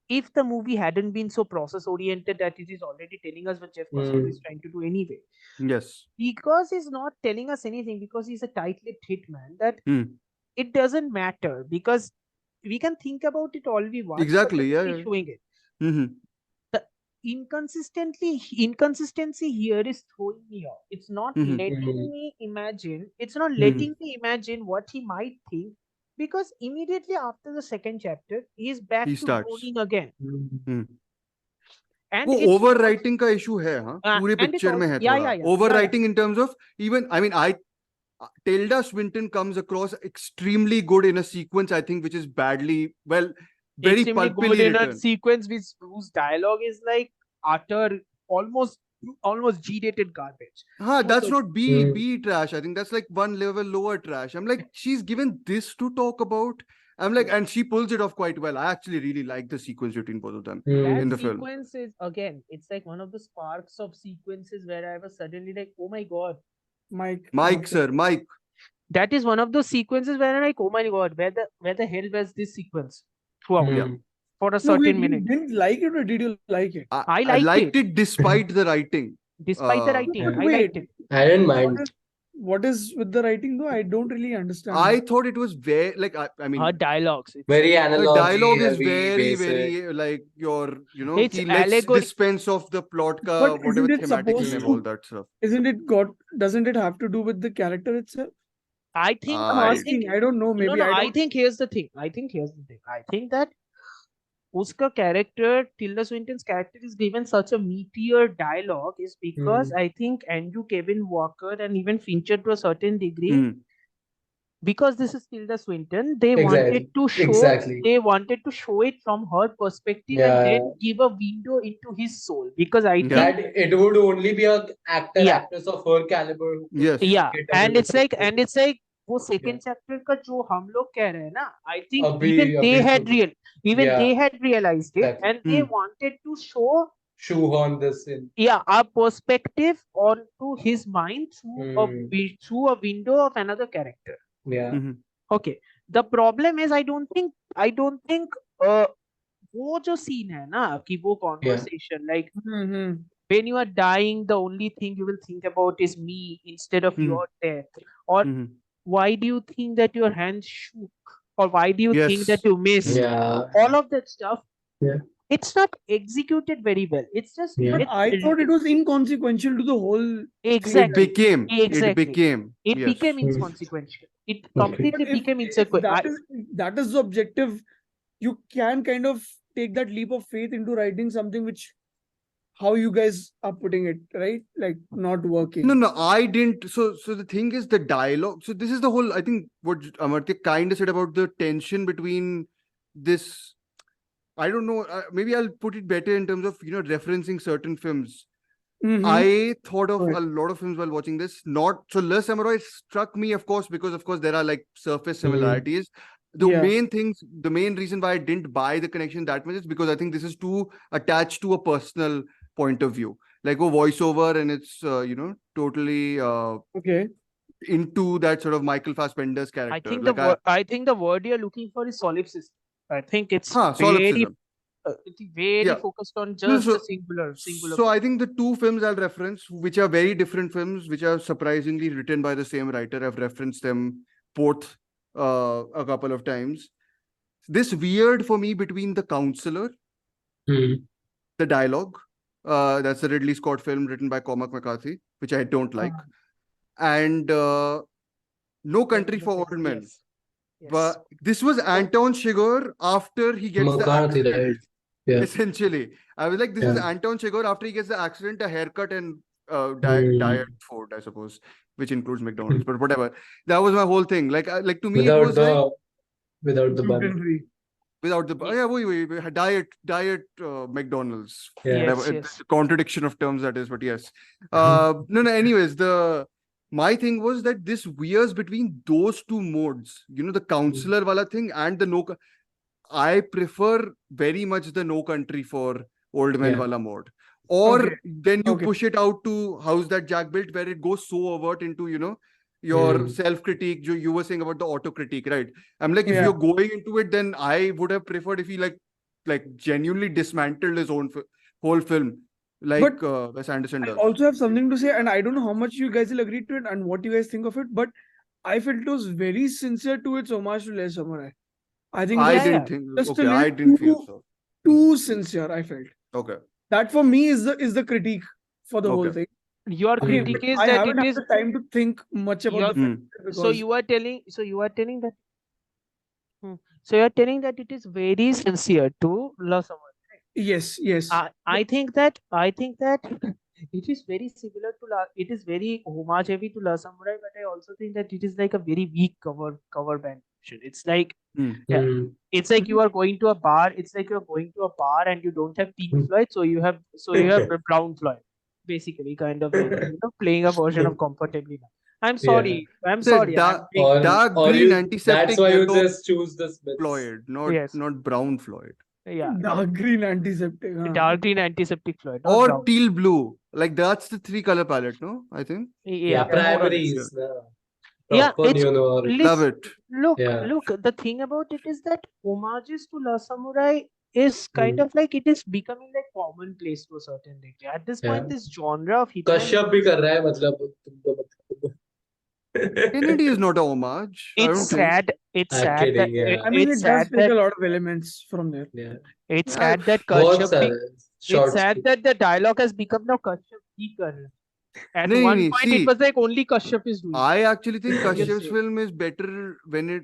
If the movie hadn't been so process oriented that it is already telling us what Jeff Costello is trying to do anyway. Yes. Because he's not telling us anything, because he's a tight-lipped hitman, that it doesn't matter, because we can think about it all we want. but Exactly, the yeah, movie yeah. showing it. Mhm. Inconsistency here is throwing me off. It's not letting me imagine. It's not letting me imagine what he might think, because immediately after the second chapter, he is back He to starts. droning again. And वो it's overwriting का issue है, हाँ, पूरे and it's picture में also- है yeah, थोड़ा. yeah. Overwriting in terms of even, I mean, Tilda Swinton comes across extremely good in a sequence, I think, which is very extremely good pulpily in a written. sequence whose dialogue is like utter, almost G-rated garbage. That's not B trash. I think that's like one level lower trash. I'm like, she's given this to talk about, I'm like, and she pulls it off quite well. I actually really like the sequence between both of them Mm. in That the film. sequence is again, it's like one of the sparks of sequences where I was suddenly like, oh my god. Mike, sir, Mike. That is one of those sequences where I'm like, oh my god, where the hell was this sequence throughout Mm. for a No, certain wait, you minute? didn't like it or did you like it? I I liked liked it. it despite the writing. Despite the Uh, writing, But I wait, liked it. I didn't What mind. is, what is with the writing though? I don't really understand. I thought it was very like I mean Her dialogues. Very the analogy dialogue is heavy, very basic. like your It's ki let's allegory. dispense of the plot ka But whatever isn't it thematics supposed and to- all that stuff. Doesn't it have to do with the character itself? I think I- I'm asking. I don't know. Maybe no, no, I I don't. think here's the thing. I think that Uska character, Tilda Swinton's character, is given such a meteor dialogue is because I think Andrew Kevin Walker and even Fincher to a certain degree, Hmm. because this is Tilda Swinton, they Exactly. wanted to show it from her perspective and then give a window into his soul. Because I think That it would only be a actor, Yeah. actress of her caliber who could Yes. yeah, get and away it's with like it. वो second chapter का जो हम लोग कह रहे हैं ना, I think अभी- even they अभी had तो- Yeah. they had realized it, Exactly. and they Hmm. wanted to show shoehorn this in. a perspective onto his mind through through a window of another character. Yeah. Mhm. Okay, the problem is I don't think वो जो scene है ना कि वो conversation like Mhm. when you are dying the only thing you will think about is me instead of your death, or Mhm. why do you think that your hands shook, or why do you think Yes. that you missed, Yeah. all of that stuff. Yeah. It's not executed very well. It's just Yeah. But I thought it was inconsequential to the whole. exactly It became. it Yes. became inconsequential. It completely But became if inconsequential. that is the objective, you can kind of take that leap of faith into writing something which, how you guys are putting it, right? Like not working. No, I didn't. So the thing is the dialogue. So this is the whole. I think what Amartya kind of said about the tension between this. I don't know. Maybe I'll put it better in terms of referencing certain films. Mhm. I thought of Right. a lot of films while watching this. Not so. Le Samurai struck me, of course, because of course there are like surface similarities. The Yeah. main reason why I didn't buy the connection that much is because I think this is too attached to a personal point of view, like a voiceover, and it's totally Okay. into that sort of Michael Fassbender's character. I think like the word you're looking for is solipsism. I think it's very solipsism. Yeah. focused on No, just so- a singular. So I think the two films I'll reference, which are very different films, which are surprisingly written by the same writer, I've referenced them both a couple of times. This weird for me between The Counselor, the dialogue, that's the Ridley Scott film written by Cormac McCarthy, which I don't like, and No Country for Old Men. Yes. But this was Anton Chigurh after he gets the McCarthy, accident. right? Yeah. Essentially, I was like, this is Yeah. Anton Chigurh after he gets the accident, a haircut, and Hmm. diet food, I suppose, which includes McDonald's. But whatever, that was my whole thing. Like to me, it Without was the like without the bun. Gluten-free. without the Yeah. we diet Yeah. McDonald's. Yes, Whatever, yes. it's a contradiction of terms that is, but yes. No. Anyways, my thing was that this veers between those two modes. The counselor wala thing and the no. I prefer very much the No Country for Old Men Yeah. wala mode. Or Okay. then you Okay. push it out to How's That Jack Built, where it goes so overt into your self-critique. You were saying about the auto-critique, right? I'm like, if Yeah. you're going into it, then I would have preferred if he like genuinely dismantled his own whole film, like Wes Anderson I does. also have something to say, and I don't know how much you guys will agree to it and what you guys think of it, but I felt it was very sincere to its homage to Le Samurai. I think I it was didn't think. just a Okay, little I didn't feel so. too sincere, I felt. Okay. That for me is the critique for the whole Okay. thing. Your Again, critique is I that haven't it had is the time to think much about Your- the film because so you are telling that so you are telling that it is very sincere to La Samurai. yes. I think that it is very similar to it is very homage heavy to La Samurai, but I also think that it is like a very weak cover band. It's like Yeah. it's like you are going to a bar. It's like you're going to a bar and you don't have Pink Floyd, so you have Brown Floyd, basically, kind of like, playing a version of Comfortably Numb. I'm Yeah. sorry. I'm The sorry. I'm dark, being- Or, dark or green you, antiseptic that's why you yellow just choose the Smiths. Floyd, not Yes. not brown Floyd. Yeah. Dark green antiseptic. Dark green antiseptic fluid. Not Or brown. teal blue. Like that's the 3 color palette, no? I think. Yeah, more or less. primaries. Yeah, Proper it's Neo-Noir. Love it. Look, Yeah. the thing about it is that homages to La Samurai is kind of like it is becoming like commonplace to a certain degree. At this point, Yeah. this genre of hitman. Kashyap भी कर रहा है मतलब Kennedy is not a homage. I It's don't think. sad. It's I'm sad that kidding, yeah. I mean, it's it does sad take a that lot of elements from there. Yeah. it's Yeah, sad that बहुत Kashyap. सारे It's shorts sad भी. that the dialogue has become now Kashyap ही कर रहा है. At नहीं, one नहीं, point, see, it was like only Kashyap is doing. I actually think Yes, Kashyap's yes. film is better when it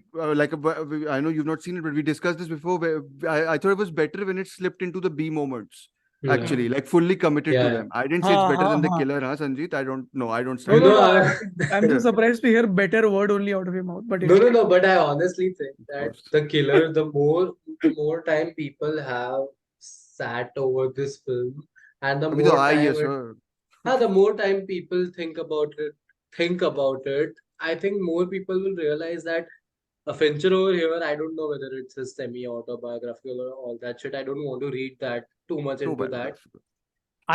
I know you've not seen it, but we discussed this before. Where I thought it was better when it slipped into the B moments. Yeah. Actually, like fully committed to Yeah. them. I didn't say it's better than The Ha. Killer, huh, Sanjeet? I don't know. I don't You stand. know, by I- I'm so surprised to hear better word only out of your mouth. But no, but I honestly think that course. The Killer, the more time people have sat over this film, and the अभी more तो आई है time sir. the more time people think about it, I think more people will realize that a Fincher over here, I don't know whether it's a semi-autobiographical or all that shit. I don't want to read that too much No into that. biographical.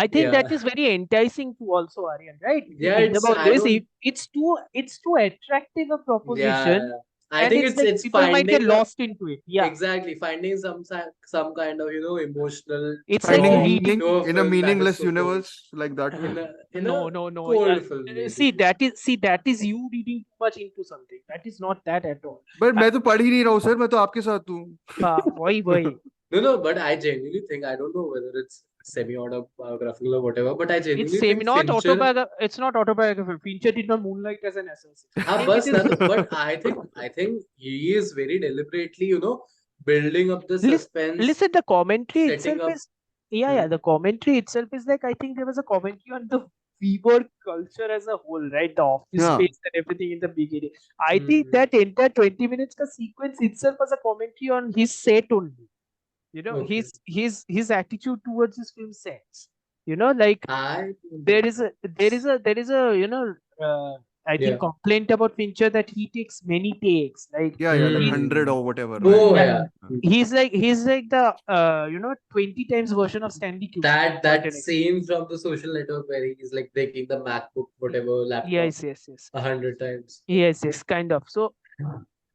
I think that Yeah. is very enticing to also Aryan, right? If you Yeah, think it's- about I this, don't- it's too attractive a proposition. Yeah. I and think it's like it's people might get finding a- lost into it. Yeah. Exactly, finding some kind of emotional. It's like Finding a meaning reading to a in a film that is meaningless so cold. universe like that. In No. a cold film. See, basically. that is you reading too much into something. That is not that at all. But मैं तो पढ़ ही नहीं रहा हूँ sir. मैं तो आपके साथ हूँ. वही. No, but I genuinely think, I don't know whether it's semi-autobiographical or whatever, but I genuinely It's think not Fincher. autobiographical. It's not autobiographical. Fincher did not moonlight as an assassin. I think Bas it is- na to, but I think he is very deliberately, building up the suspense. Listen, the commentary setting itself up- is yeah. The commentary itself is like I think there was a commentary on the WeWork culture as a whole, right? The office Yeah. space and everything in the beginning. I think Mhm. that entire 20 minutes ka sequence itself was a commentary on his set only. Okay. His attitude towards his film sets. Like there is a I think Yeah. complaint about Fincher that he takes many takes. Like Yeah, like Hmm. 100 or whatever. Oh right? yeah, he's like the 20 times version of Stanley Kubrick. that to an extent. scene from The Social Network where he's like breaking the MacBook, whatever laptop, Yes. 100 times. Yes, kind of. So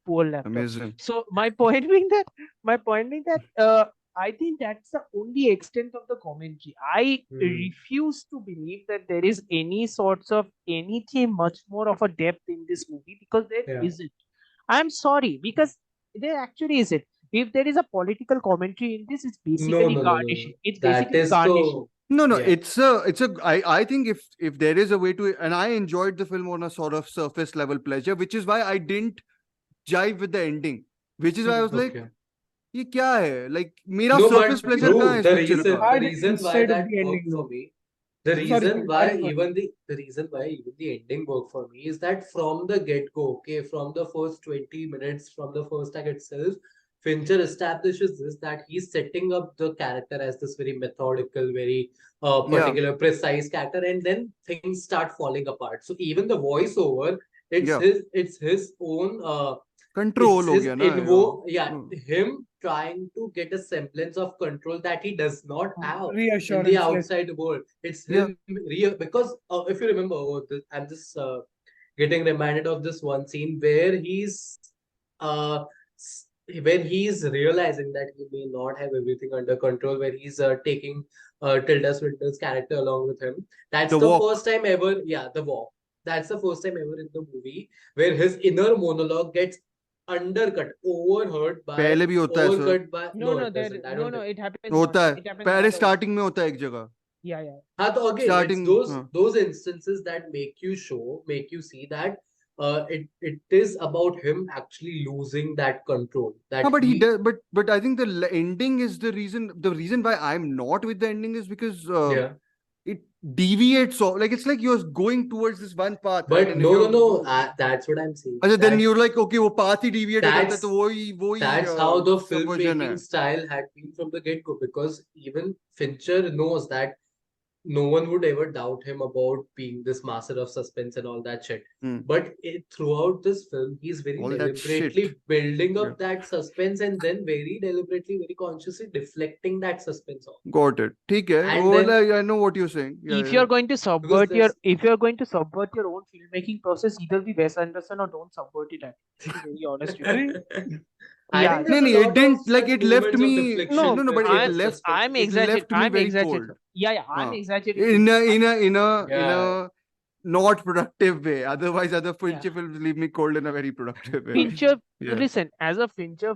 poor laptop. Amazing. So my point being that I think that's the only extent of the commentary. I refuse to believe that there is any sorts of anything much more of a depth in this movie because there Yeah. isn't. I'm sorry because there actually isn't. If there is a political commentary in this, it's basically No. garnishing. It's That basically is garnishing. so. No, Yeah. I think if there is a way to, and I enjoyed the film on a sort of surface level pleasure, which is why I didn't jive with the ending, which is why I was like, Okay. ये क्या है? Like मेरा No, surface but pleasure Dhruv, कहाँ है the इस picture reason, का? the reason why Instead of that the ending, worked for no. me, the Sorry, reason why sorry. even the ending worked for me is that from the get-go, okay, from the first 20 minutes, from the first act itself, Fincher establishes this, that he's setting up the character as this very methodical, very particular, precise character, and then things start falling apart. So even the voiceover, it's his own Control it's हो his गया ना? him trying to get a semblance of control that he does not have in Reassurance. the yes. outside world. It's him because if you remember, I'm just getting reminded of this one scene where he's when he's realizing that he may not have everything under control, where he's taking Tilda Swinton's character along with him. That's The the walk. first time ever. Yeah, the walk. That's the first time ever in the movie where his inner monologue gets undercut, overheard by. पहले भी होता है sir. overcut by. No, it doesn't. I don't think. it happens. होता not. है. It happens पहले another way. starting में होता है एक जगह. Yeah. हाँ तो again, Starting, it's हाँ. those instances that make you see that it is about him actually losing that control. That No, but he does. But I think the ending is the reason. The reason why I'm not with the ending is because yeah. it deviates. So like it's like you're going towards this one path. right? But And if no, you're- that's what I'm saying. अच्छा, then That- you're like, okay, वो path ही deviate हो जाता है, That's- तो वही That's how the subversion filmmaking है. style had been from the get-go, because even Fincher knows that no one would ever doubt him about being this master of suspense and all that shit. Hmm. But throughout this film, he's very All that deliberately shit. building up Yeah. that suspense and then very deliberately, very consciously deflecting that suspense off. Got it. ठीक है. And Oh, then I know what you're saying. Yeah, If yeah. you're going to because subvert there's your own filmmaking process, either be Wes Anderson or don't subvert it. To be very honest with you. I Yeah. think No, there's no, a it lot didn't of like such it left moments of me. deflection No, no, but where it left. suspense It left me I'm very exaggerating. cold. Yeah, I'm Huh. exaggerating. In a Yeah. not productive way. Otherwise, other Yeah. Fincher films leave me cold in a very productive way. Fincher, Yeah. listen, as a Fincher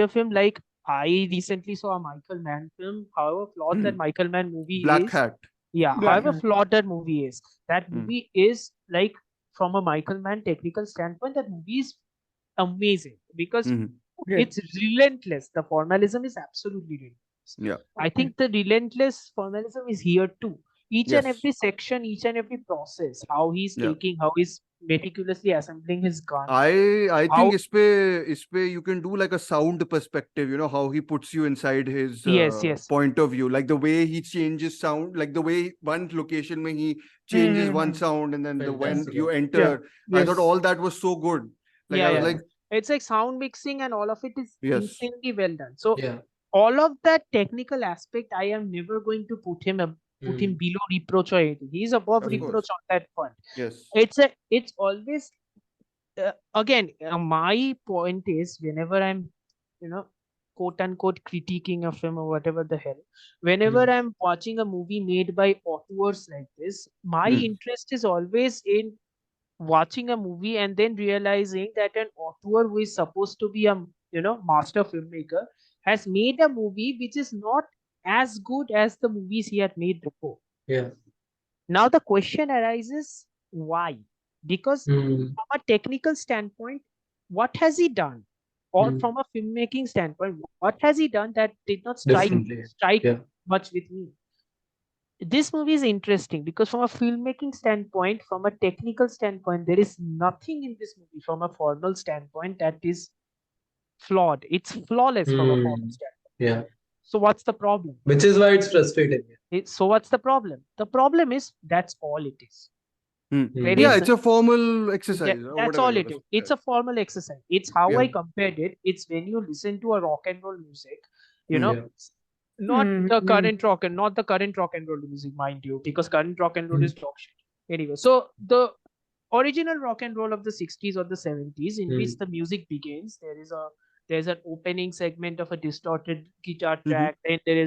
film, like I recently saw a Michael Mann film. However flawed that Michael Mann movie Black is, Hat. yeah, Black however Hat. flawed that movie is, that Hmm. movie is like, from a Michael Mann technical standpoint, that movie is amazing because Mhm. Okay. it's relentless. The formalism is absolutely relentless. Yeah. I think the relentless formalism is here too. Each and Yes. every section, each and every process, how he's Yeah. how he's meticulously assembling his gun. I How- think ispe you can do like a sound perspective, you know, how he puts you inside his Yes. point of view, like the way he changes sound, like the way one location when he changes one sound and then when Fantastic. you enter. I thought Yes. all that was so good. Like I was yeah. like, It's like sound mixing and all of it is Yes. insanely well done. So Yeah. all of that technical aspect, I am never going to put him below reproach or anything. He's above Of reproach course. on that front. yes. It's always again, my point is, whenever I'm, quote unquote critiquing a film or whatever the hell, whenever I'm watching a movie made by auteurs like this, my interest is always in watching a movie and then realizing that an auteur who is supposed to be a master filmmaker has made a movie which is not as good as the movies he had made before. Yeah. Now the question arises, why? Because Mm. from a technical standpoint, what has he done? Or Mm. from a filmmaking standpoint, what has he done that did not strike Differently. Yeah. much with me? This movie is interesting because from a filmmaking standpoint, from a technical standpoint, there is nothing in this movie from a formal standpoint that is flawed. It's flawless from a formal standpoint. Yeah. So what's the problem? Which is why it's frustrating. So what's the problem? The problem is that's all it is. There Yeah, is- it's a formal exercise. Yeah, or that's whatever all you it wanna is. say. It's a formal exercise. It's how I Yeah. compared it. It's when you listen to a rock and roll music, you know, Yeah. not the Mhm. current rock and not the current rock and roll music, mind you, because current rock and roll is dog shit. Anyway, so the original rock and roll of the 60s or the 70s, in which the music begins, there's an opening segment of a distorted guitar track, then there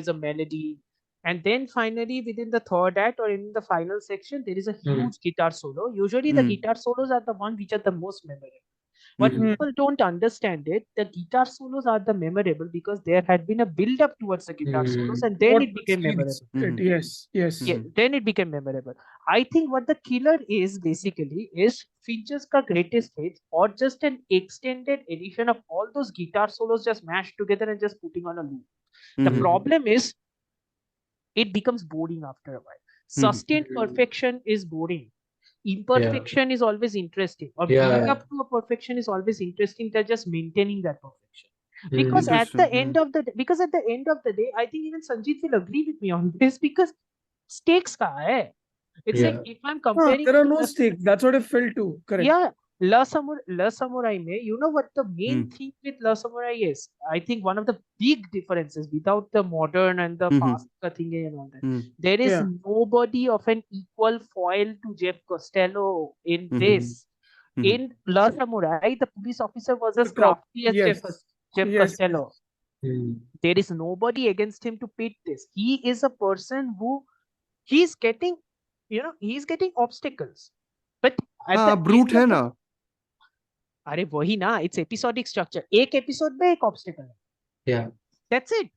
is a melody, and then finally within the third act or in the final section there is a huge guitar solo. Usually the guitar solos are the one which are the most memorable. But people don't understand it. The guitar solos are the memorable because there had been a build up towards the guitar solos and then it became memorable. Yes. Yeah, then it became memorable. I think what the killer is basically is Fincher's ka greatest hits or just an extended edition of all those guitar solos just mashed together and just putting on a loop. The problem is it becomes boring after a while. Sustained perfection is boring. Imperfection is always interesting, or building up to a perfection is always interesting. They're just maintaining that perfection. Because at the end of the day, I think even Sanjeet will agree with me on this because stakes ka hai. It's like if I'm comparing. There are no stakes. That's what I felt too. Correct. Yeah, La Samurai mein, you know what the main thing with La Samurai is? I think one of the big differences without the modern and the past thing and all that. There is nobody of an equal foil to Jeff Costello in this. In La Samurai, the police officer was as crafty as Jeff Costello. There is nobody against him to pit this. He is a person who he's getting obstacles. But brute है ना. अरे वही ना, it's episodic structure. एक episode में एक obstacle है. Yeah. That's it.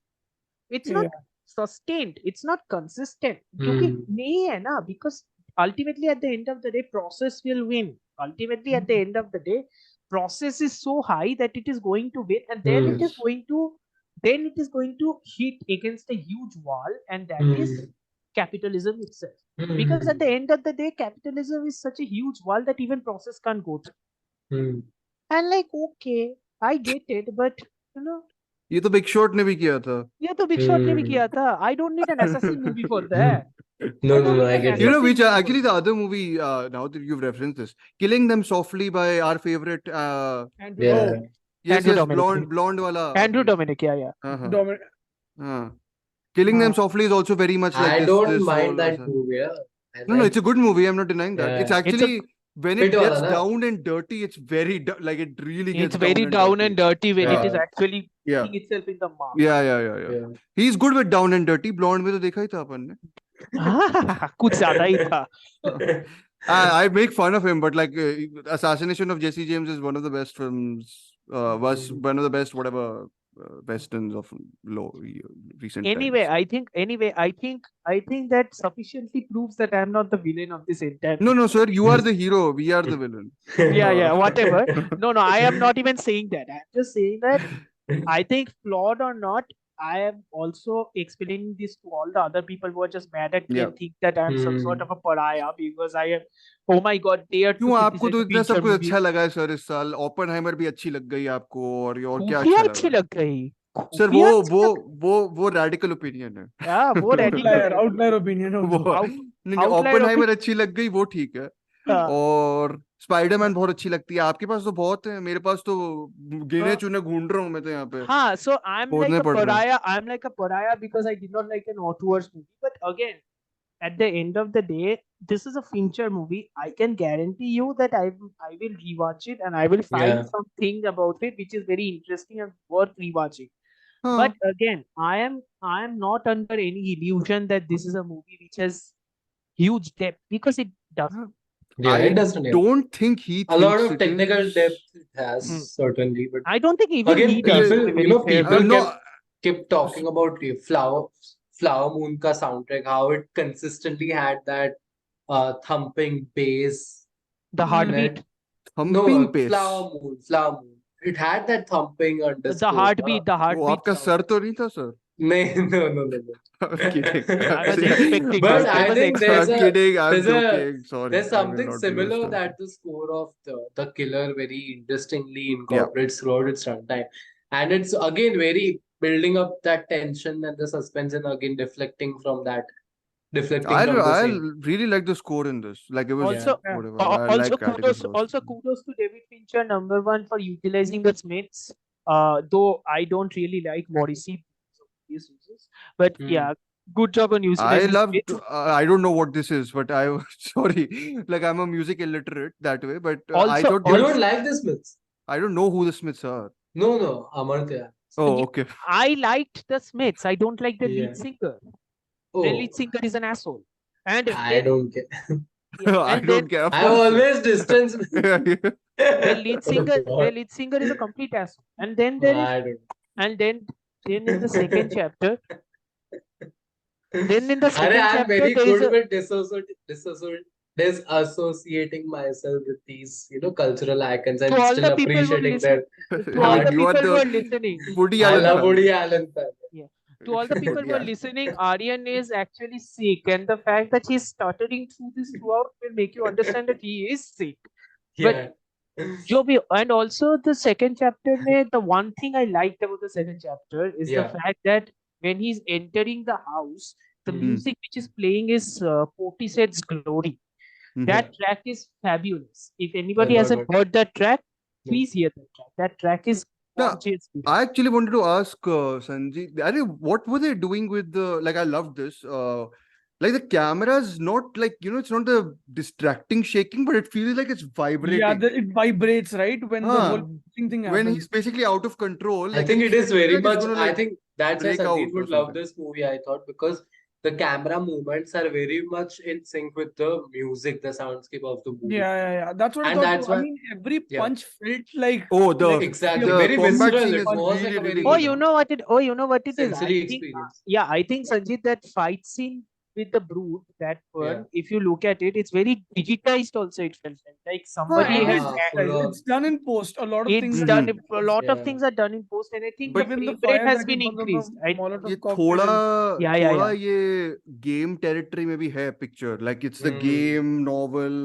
It's not sustained. It's not consistent. क्योंकि नहीं है ना, because ultimately at the end of the day, process will win. Ultimately at the end of the day, process is so high that it is going to win, and then it is going to hit against a huge wall, and that is capitalism itself. Because at the end of the day, capitalism is such a huge wall that even process can't go through. And like, okay, I get it, but ये तो big shot ने भी किया था. ये तो big shot ने भी किया था. I don't need an assassin movie for that. No, I don't need I an get You it. know assassin which movie for actually that. the other movie, now that you've referenced this, Killing Them Softly by our favorite, Andrew Yeah. Dominic. yes, Andrew yes, Dominic. blonde wala. Andrew Dominic, yeah. Uh-huh. Domin- Killing Them Uh, Softly is also very much like I this. don't This mind whole that movie. Yeah. I No, like it's a good movie. I'm not denying that. It's Yeah. It's a actually when Hit it wala gets na? down and dirty, it's very like it really gets it's very down and dirty when it is Yeah. actually Yeah. putting itself in the mark. Yeah. Yeah. He's good with down and dirty. Blonde में तो देखा ही था अपन ने. कुछ ज्यादा ही था. I make fun of him, but like Assassination of Jesse James is one of the best films. Was one of the best whatever westerns of recent Anyway, times. I think that sufficiently proves that I'm not the villain of this entire. No, sir, you are the hero. We are the villain. Yeah, whatever. No, I am not even saying that. I'm just saying that I think flawed or not, I am also explaining this to all the other people who are just mad at me Yeah. and think that I'm some sort of a pariah because I am. Oh my God, dare to क्यों आपको criticize तो a इतना Fincher सब कुछ movie. अच्छा लगा है sir इस साल. ओपेनहाइमर भी अच्छी लग गई आपको और क्या खुफिया अच्छा अच्छी लगा? लग गई. सर खुफिया अच्छी लग- वो रैडिकल ओपिनियन है. Yeah, वो radical है. outlier opinion वो also. Outlier ओपेनहाइमर अच्छी लग गई वो ठीक है. हाँ. और स्पाइडरमैन बहुत अच्छी लगती है. आपके पास तो बहुत है. मेरे पास तो गिने चुने ढूंढ रहा हूँ मैं तो यहाँ पे. हाँ, so I'm like खोजने a पड़ रहे हैं. pariah. I'm like a pariah because I did not like an auteur's movie. But again, at the end of the day, this is a Fincher movie. I can guarantee you that I will rewatch it and I will find Yeah. something about it which is very interesting and worth rewatching. हाँ. But again, I am not under any illusion that this is a movie which has huge depth because it doesn't. Yeah, I it doesn't. Yeah. don't think he A lot thinks of it technical is. depth it has, certainly, but I don't think even again, he does. people, to be very you know, fair. people no, kept talking about the Flower Moon ka soundtrack, how it consistently had that thumping bass. The heartbeat. thumping pace. Flower Moon. It had that thumping underscore. The heartbeat. The वो heartbeat. आपका sound. Sir तो नहीं था sir. No. I'm kidding. I was expecting. But I I was think expecting. there's I'm a kidding. I'm there's a joking. Sorry. there's I will something not do similar this. that the score of the killer very interestingly incorporates throughout its runtime, and it's again very building up that tension and the suspense, and again deflecting from the I scene. really like the score in this. Like it was Also, whatever. I like Atticus Ross. kudos to David Fincher, number one, for utilizing the Smiths. Though I don't really like Morrissey, but yeah, good job on I utilizing loved. Smiths. I don't know what this is, but I sorry. Like I'm a music illiterate that way. But I Also- thought You don't like the Smiths? I don't know who the Smiths are. No, Amartya. Oh, okay. I liked the Smiths. I don't like the Yeah. lead singer. Oh, The lead singer is an asshole. And I don't care. I don't care. Of I course. always distance. the lead singer is a complete asshole. And then there is I don't. then in the second chapter, then in the second I'm chapter very there is good a, with disassociating myself with these, cultural icons and To all still the people who appreciating listen- their. to all the You are people who are the listening. Woody I Allen love fan. Woody Allen fan. To all the people who are Yeah. listening, Aryan is actually sick, and the fact that he's stuttering through this throughout will make you understand that he is sick. Yeah. जो भी, and also the second chapter में, the one thing I liked about the second chapter is the Yeah. fact that when he's entering the house, the Mhm. music which is playing is Portishead's Glory. Mhm. That track is fabulous. If anybody Yeah, hasn't but- heard that track, No. please hear that track. That track is Yeah, gorgeous. I actually wanted to ask Sanjeet, what were they doing with the, like, I love this. Like the camera's not like, it's not the distracting shaking, but it feels like it's vibrating. Yeah, it vibrates, right? When the Ah. whole thing When happens. he's basically out of control. I like, think it it is feels very like it's much. gonna, I like, think that's why break out Sanjeet or would love something. this movie. I thought because the camera movements are very much in sync with the music, the soundscape of the movie. Yeah. That's what I And thought. that's Too. I why- mean, every Yeah. punch felt like Oh, the Exactly, the very combat visceral. scene It is was like really, a very really Oh, good. you know what it? Oh, you know what it is? sensory I think, experience. I think Sanjeet, that fight scene with the brood, that one, if you look at it, it's very digitized. Also, it felt like somebody it has. is full of- it's done in post. A lot of It's things. done. Mhm. A lot of Yeah. things are done in post, and I think But the even the frame rate fire has that been he burns on the increased. Molotov ये cocktail. थोड़ा ये game territory में भी है picture. Like it's the Hmm. game, novel,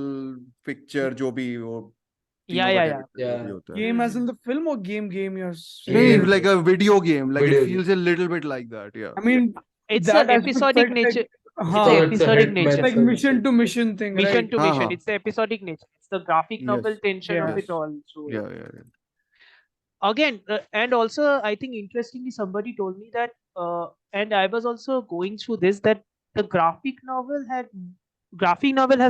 picture, जो भी वो Yeah, तीनों का yeah. character जो भी Yeah. होता है. Game as in the film or game you're saying? नहीं, Game. like a video game. Like Video it feels a little bit like that. Yeah. I mean, It's that a aspect episodic felt nature. like, It's हाँ, a Because it's a episodic hit nature. like film. mission to mission thing, Mission right? to हाँ, mission. हाँ. It's the episodic nature. It's the graphic novel Yes. tension of Yeah. it all. So Yeah, yeah, yeah. again, and also I think interestingly, somebody told me that, and I was also going through this, that the graphic novel has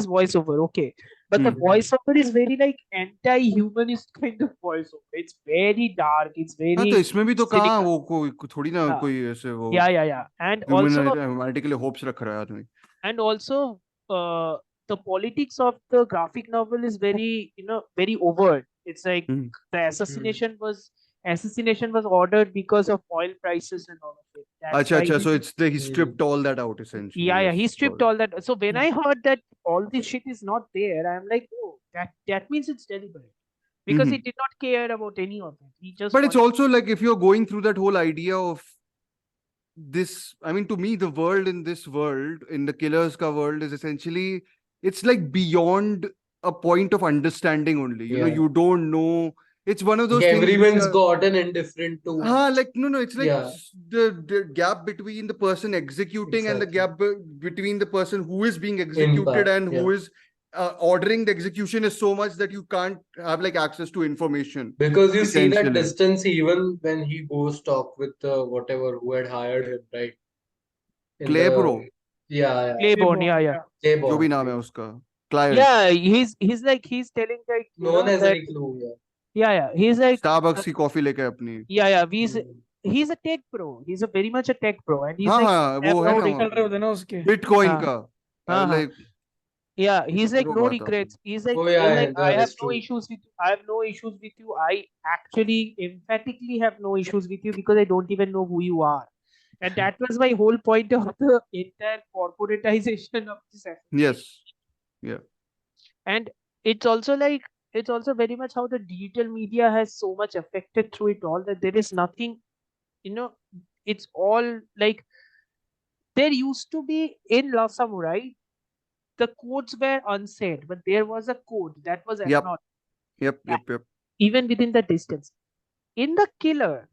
voiceover, okay, but the Hmm. voiceover is very like anti-humanist kind of voiceover. It's very dark. It's हाँ, तो very इसमें भी तो कहाँ cynical. वो कोई थोड़ी ना हाँ. कोई ऐसे वो Yeah. And also, ह्यूमैनिटी के लिए होप्स रख रहा है आदमी. and also, the politics of the graphic novel is very, very overt. It's like Hmm. the assassination was ordered because of oil prices and all of it. That's अच्छा, why अच्छा. he- So it's he stripped all that out essentially. yeah, Yes, he stripped got it. all that. So when I heard that all this shit is not there, I'm like, oh, that means it's deliberate. Because he Mhm. did not care about any of it. He just But it's wanted- also like if you're going through that whole idea of this, I mean, to me, the world in this world, in the Killers ka world, is essentially, it's like beyond a point of understanding only. You know, Yeah. you don't know. It's one of those things. Everyone's which are- got an indifferent to. like no, it's like Yeah. the gap between the person executing and the Exactly. gap between the person who is being executed and who yeah. is ordering the execution is so much that you can't have like access to information. Because you see that Essentially. distance even when he goes talk with whatever who had hired him, right? In Clay the- Bro, Yeah. Claiborne, yeah. Claiborne. जो भी नाम है उसका, client. Yeah, he's telling like, No one has that, any clue. yeah. He's like, Starbucks की coffee लेके अपनी. yeah. Yeah. He's a tech pro. He's a very much a tech pro, and he's हाँ like, हाँ I have वो है no ना निकल रहे होते हैं ना उसके. बिटकॉइन हाँ. का. हाँ, हाँ. Like Yeah, he's like वो no बात regrets. He's like, Oh, yeah, he's yeah, like, that I have is no true. issues with you. I have no issues with you. I actually emphatically have no issues with you because I don't even know who you are. And that was my whole point of the entire corporatization of this. yes. And it's also very much how the digital media has so much affected through it all, that there is nothing, it's all like, there used to be in La Samurai, the codes were unsaid, but there was a code that was Yep. acknowledged, Yep. even within the distance. In the Killer,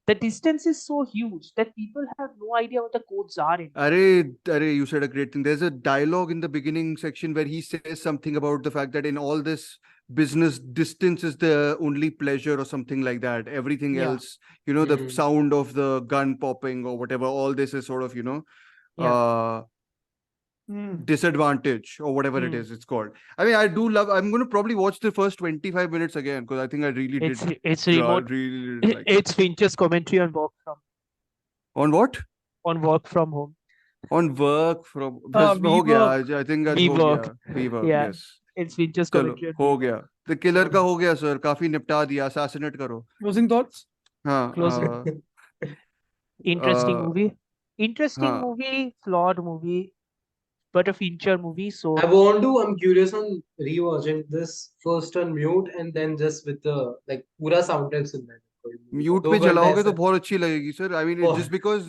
the distance is so huge that people have no idea what the codes are in. Arey, you said a great thing. There's a dialogue in the beginning section where he says something about the fact that in all this business, distance is the only pleasure or something like that. Everything Yeah. else, the Mhm. sound of the gun popping or whatever, all this is sort of, disadvantage or whatever it is it's called. I mean, I'm going to probably watch the first 25 minutes again because I think I really It's did. it's remote. Really did like it. It's Fincher's commentary on work from On what? home. On work from बस We हो गया Work. I think We हो Work. गया We Work, Yeah. yes. It's Fincher's चलो commentary. हो गया The Killer का हो गया सर काफी निपटा दिया assassinate करो Closing thoughts? हाँ Closing. Interesting uh, movie. Interesting हाँ. movie, flawed movie, but a Fincher movie. So I'm curious on rewatching this first on mute and then just with the like पूरा soundtrack सुनना है. Mute दो पे घंटे चलाओगे तो ऐसे. बहुत अच्छी लगेगी sir I mean Oh. just because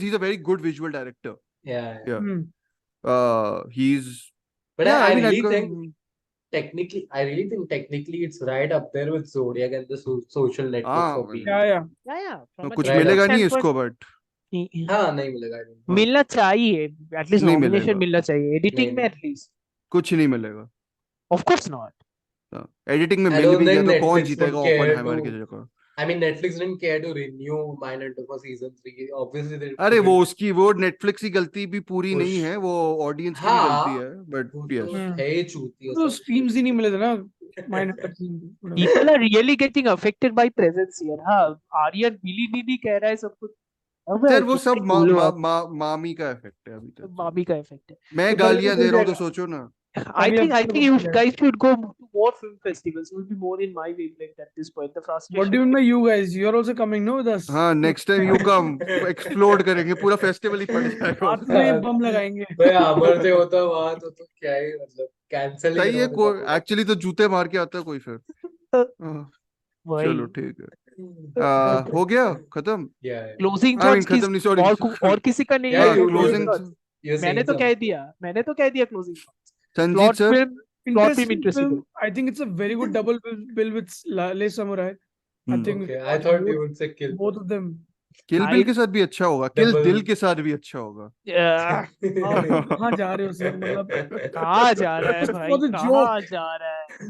he's a very good visual director. Yeah. Yeah. Hmm. He's But yeah, I mean, really can- think technically it's right up there with Zodiac and the social network for me. Yeah. yeah. From a कुछ Right. मिलेगा नहीं standpoint, इसको but हाँ नहीं मिलेगा I think. मिलना चाहिए. At least नहीं nomination मिलेगा. मिलना चाहिए. Editing नहीं, में at least. कुछ नहीं मिलेगा. Of course not. एडिटिंग में I मिल don't भी गया think तो कौन Netflix जीतेगा would care ओपनहाइमर to- की जगह. I mean Netflix didn't care to renew Mindhunter for season 3. Obviously they अरे वो उसकी वो नेटफ्लिक्स की गलती भी पूरी Push. नहीं है वो ऑडियंस की भी हाँ. गलती है बट वो यस तो है ही चूतिया तो सब. streams ही नहीं मिले थे ना. Mindhunter scene. People are really getting affected by presence here. हाँ, Aryan बिली कह रहा है सब कुछ. अब सर वो कितने सब cool हो आप. मामी का इफेक्ट है अभी तक. मामी का इफेक्ट है. मैं तो गालियां कल दे रहा हूँ तो जाएगा. सोचो ना. I अभी think अब तो you हो guys should go to more film festivals. It will be more in my wavelength at this point. The frustration. What do you mean by you guys? You're also coming, no, with us? हाँ next time you come explode करेंगे पूरा festival ही पड़ जाएगा. हाथ में बम लगाएंगे. भाई अमर से होता वहां तो क्या ही मतलब कैंसिल ही सही है करवा देता एक्चुअली तो जूते मार के आता है कोई फिर. हाँ, वही. चलो ठीक है. हो गया खत्म. Yeah. Closing I mean, thoughts खत्म नहीं सॉरी. और किसी का नहीं Yeah, है. you closing Closing thoughts. You're मैंने saying तो कह दिया closing thoughts. Sanjeet Plot sir film interesting film. film. I think it's a very good double bill with Le Samurai. I think Okay, I thought you would say Kill. both of them. Kill bill के साथ भी अच्छा होगा, किल Double. दिल के साथ भी अच्छा होगा. Yeah. कहाँ जा रहे हो सर? मतलब कहाँ जा रहा है भाई? For the कहाँ joke. जा रहा है?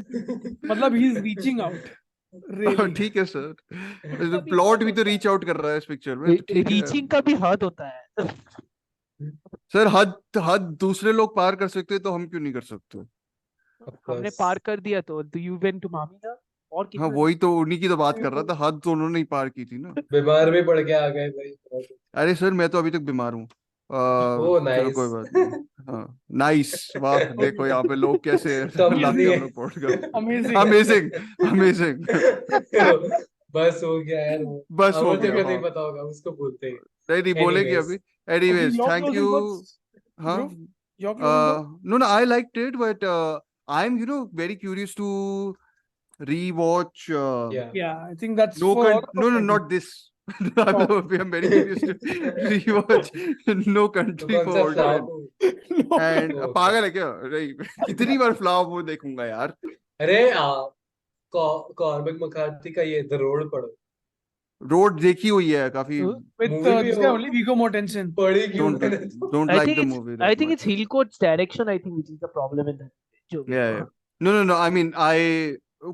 मतलब he is reaching out. Really. ठीक है सर, प्लॉट भी तो रीच आउट कर रहा है इस पिक्चर में, तो ठीक है. रीचिंग का भी हद होता है. सर हद दूसरे लोग पार कर सकते हैं तो हम क्यों नहीं कर सकते? Of हमने course. पार कर दिया तो do you went to मामीना? और हाँ, कितना? वही तो उन्हीं की तो बात कर रहा था, हद तो उन्होंने ही पार की थी ना. बीमार भी पड़ के आ गए भाई. अरे सर मैं तो अभी तक बीमार हूँ. Oh, चलो nice. कोई बात नहीं. हाँ, नाइस. वाह, देखो यहाँ पे लोग कैसे Come लाते here. हैं अपना पॉडकास्ट. Amazing. Amazing, amazing. बस हो गया यार वो. बस हो अमरत्या गया. को नहीं हाँ. पता होगा, उसको बोलते हैं. नहीं बोलेगी Anyways. अभी. Anyways, Okay, your thank closing you. thoughts, हाँ. Dhruv? Your closing thoughts? No, I liked it, but I'm very curious to rewatch. Yeah. Yeah, I think that's No, for no, not this. I'm very curious to rewatch No Country कौन for सा Old flower? Men. And Okay. पागल है क्या? नहीं, कितनी बार flower वो देखूंगा यार. अरे कॉर्बेक मकार्थी का ये द रोड पढ़ो. रोड देखी हुई है काफी. with Movie भी this हो. guy only Viggo Mortensen. पढ़ी क्यों Don't मैंने तो. don't I like think the it's movie. I that think much. it's Hillcoat's direction. I think which is the problem in that. Yeah. No. I mean,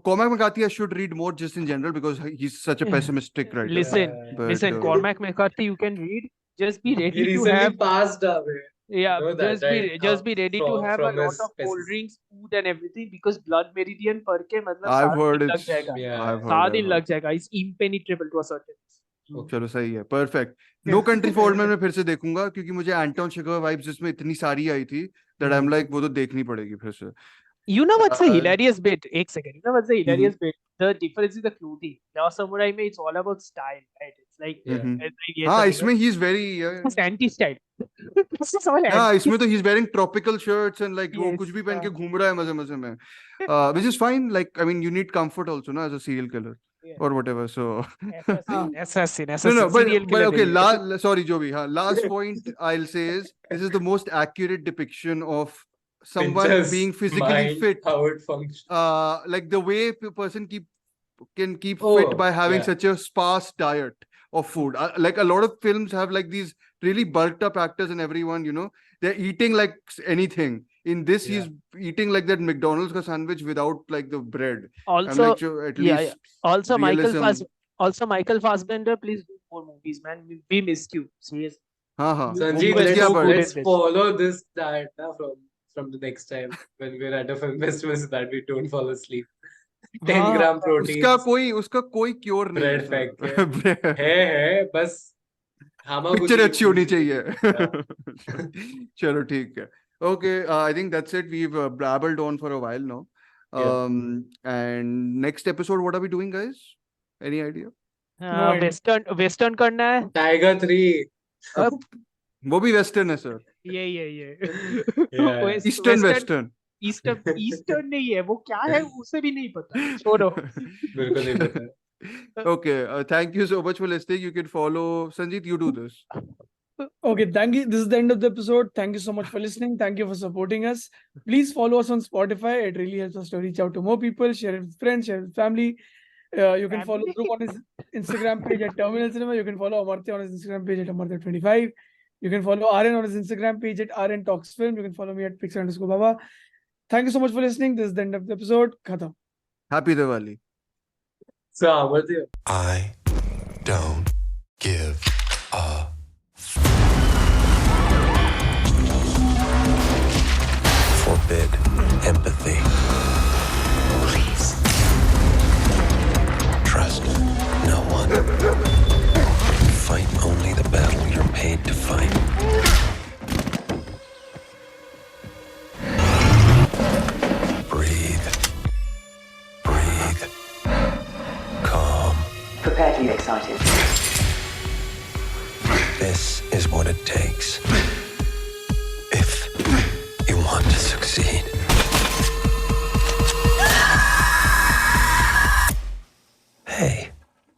Cormac McCarthy I should read more just in general because he's such a pessimistic writer. Listen, But, listen. Cormac McCarthy, you can read. Just be He ready to recently have. passed away. Yeah, know that, right? just be ready to From- have a from lot his of cold pestis- drinks, food and everything because blood meridian पढ़ के मतलब I've 7 heard दिन लग it's. जाएगा. Yeah. I've 7 heard. दिन लग जाएगा. It's impenetrable to a certain. चलो सही है, perfect. No country for old man मैं फिर से देखूंगा क्योंकि मुझे एंटोन चेखव वाइब्स जिसमें इतनी सारी आई थी दैट आई एम लाइक वो तो देखनी पड़ेगी फिर से. You know what's the Uh, hilarious bit? एक second. You know what's the hilarious bit? The difference is the clothing. Now Samurai में it's all about style, right? It's like, Yeah. it's like ये हाँ, सब इसमें he is very. it's anti-style. This is all हाँ, anti- इसमें तो he is wearing tropical shirts and like वो Yes, कुछ भी पहन के घूम रहा है मजे मजे में, which is fine. Like I mean you need comfort also ना as a serial killer Yeah. or whatever. So assassin. no, but serial killer okay. नहीं है. Sorry, जो भी. हाँ, last point I'll say is this is the most accurate depiction of someone Pinterest being physically mind, fit. how it functions. Like the way a person can keep Oh, fit by having yeah. such a sparse diet of food. Like a lot of films have like these really bulked up actors and everyone, they're eating like anything. In this, Yeah. he's eating like that McDonald's ka sandwich without like the bread. I'm Also, like, at yeah, least also realism. Michael Fassbender, please do more movies, man. We missed you. Seriously. हाँ. Sanjeet, Movies let's- so good let's at this. follow this diet from the next time when we're at a film festival so that we don't fall asleep. 10 हाँ, gram protein. उसका कोई cure नहीं Bread है फेंक sir. है बस picture अच्छी होनी चाहिए. चलो ठीक है. Okay, I think that's it. We've babbled on for a while now. And next episode, what are we doing, guys? Any idea? idea. Western करना है. Tiger 3. वो भी western है sir. ये. Yeah. Eastern western. Eastern नहीं है. वो क्या है उसे भी नहीं पता. छोड़ो. मेरे को नहीं पता. Okay, thank you so much for listening. You can follow Sanjeet. You do this. Okay, thank you. This is the end of the episode. Thank you so much for listening. Thank you for supporting us. Please follow us on Spotify. It really helps us to reach out to more people. Share it with friends, share it with family. You can follow Family? Dhruv on his Instagram page at Terminal Cinema. You can follow Amartya on his Instagram page at Amartya25. You can follow Aryan on his Instagram page at Aryan Talks Film. You can follow me at Pixar_Baba. Thank you so much for listening. This is the end of the episode. Khatam. Happy Diwali. So Amartya. I don't give a forbid empathy. Please. Trust no one. Fight only the battle you're paid to fight. Breathe. Breathe. Calm. Prepare to get excited. This is what it takes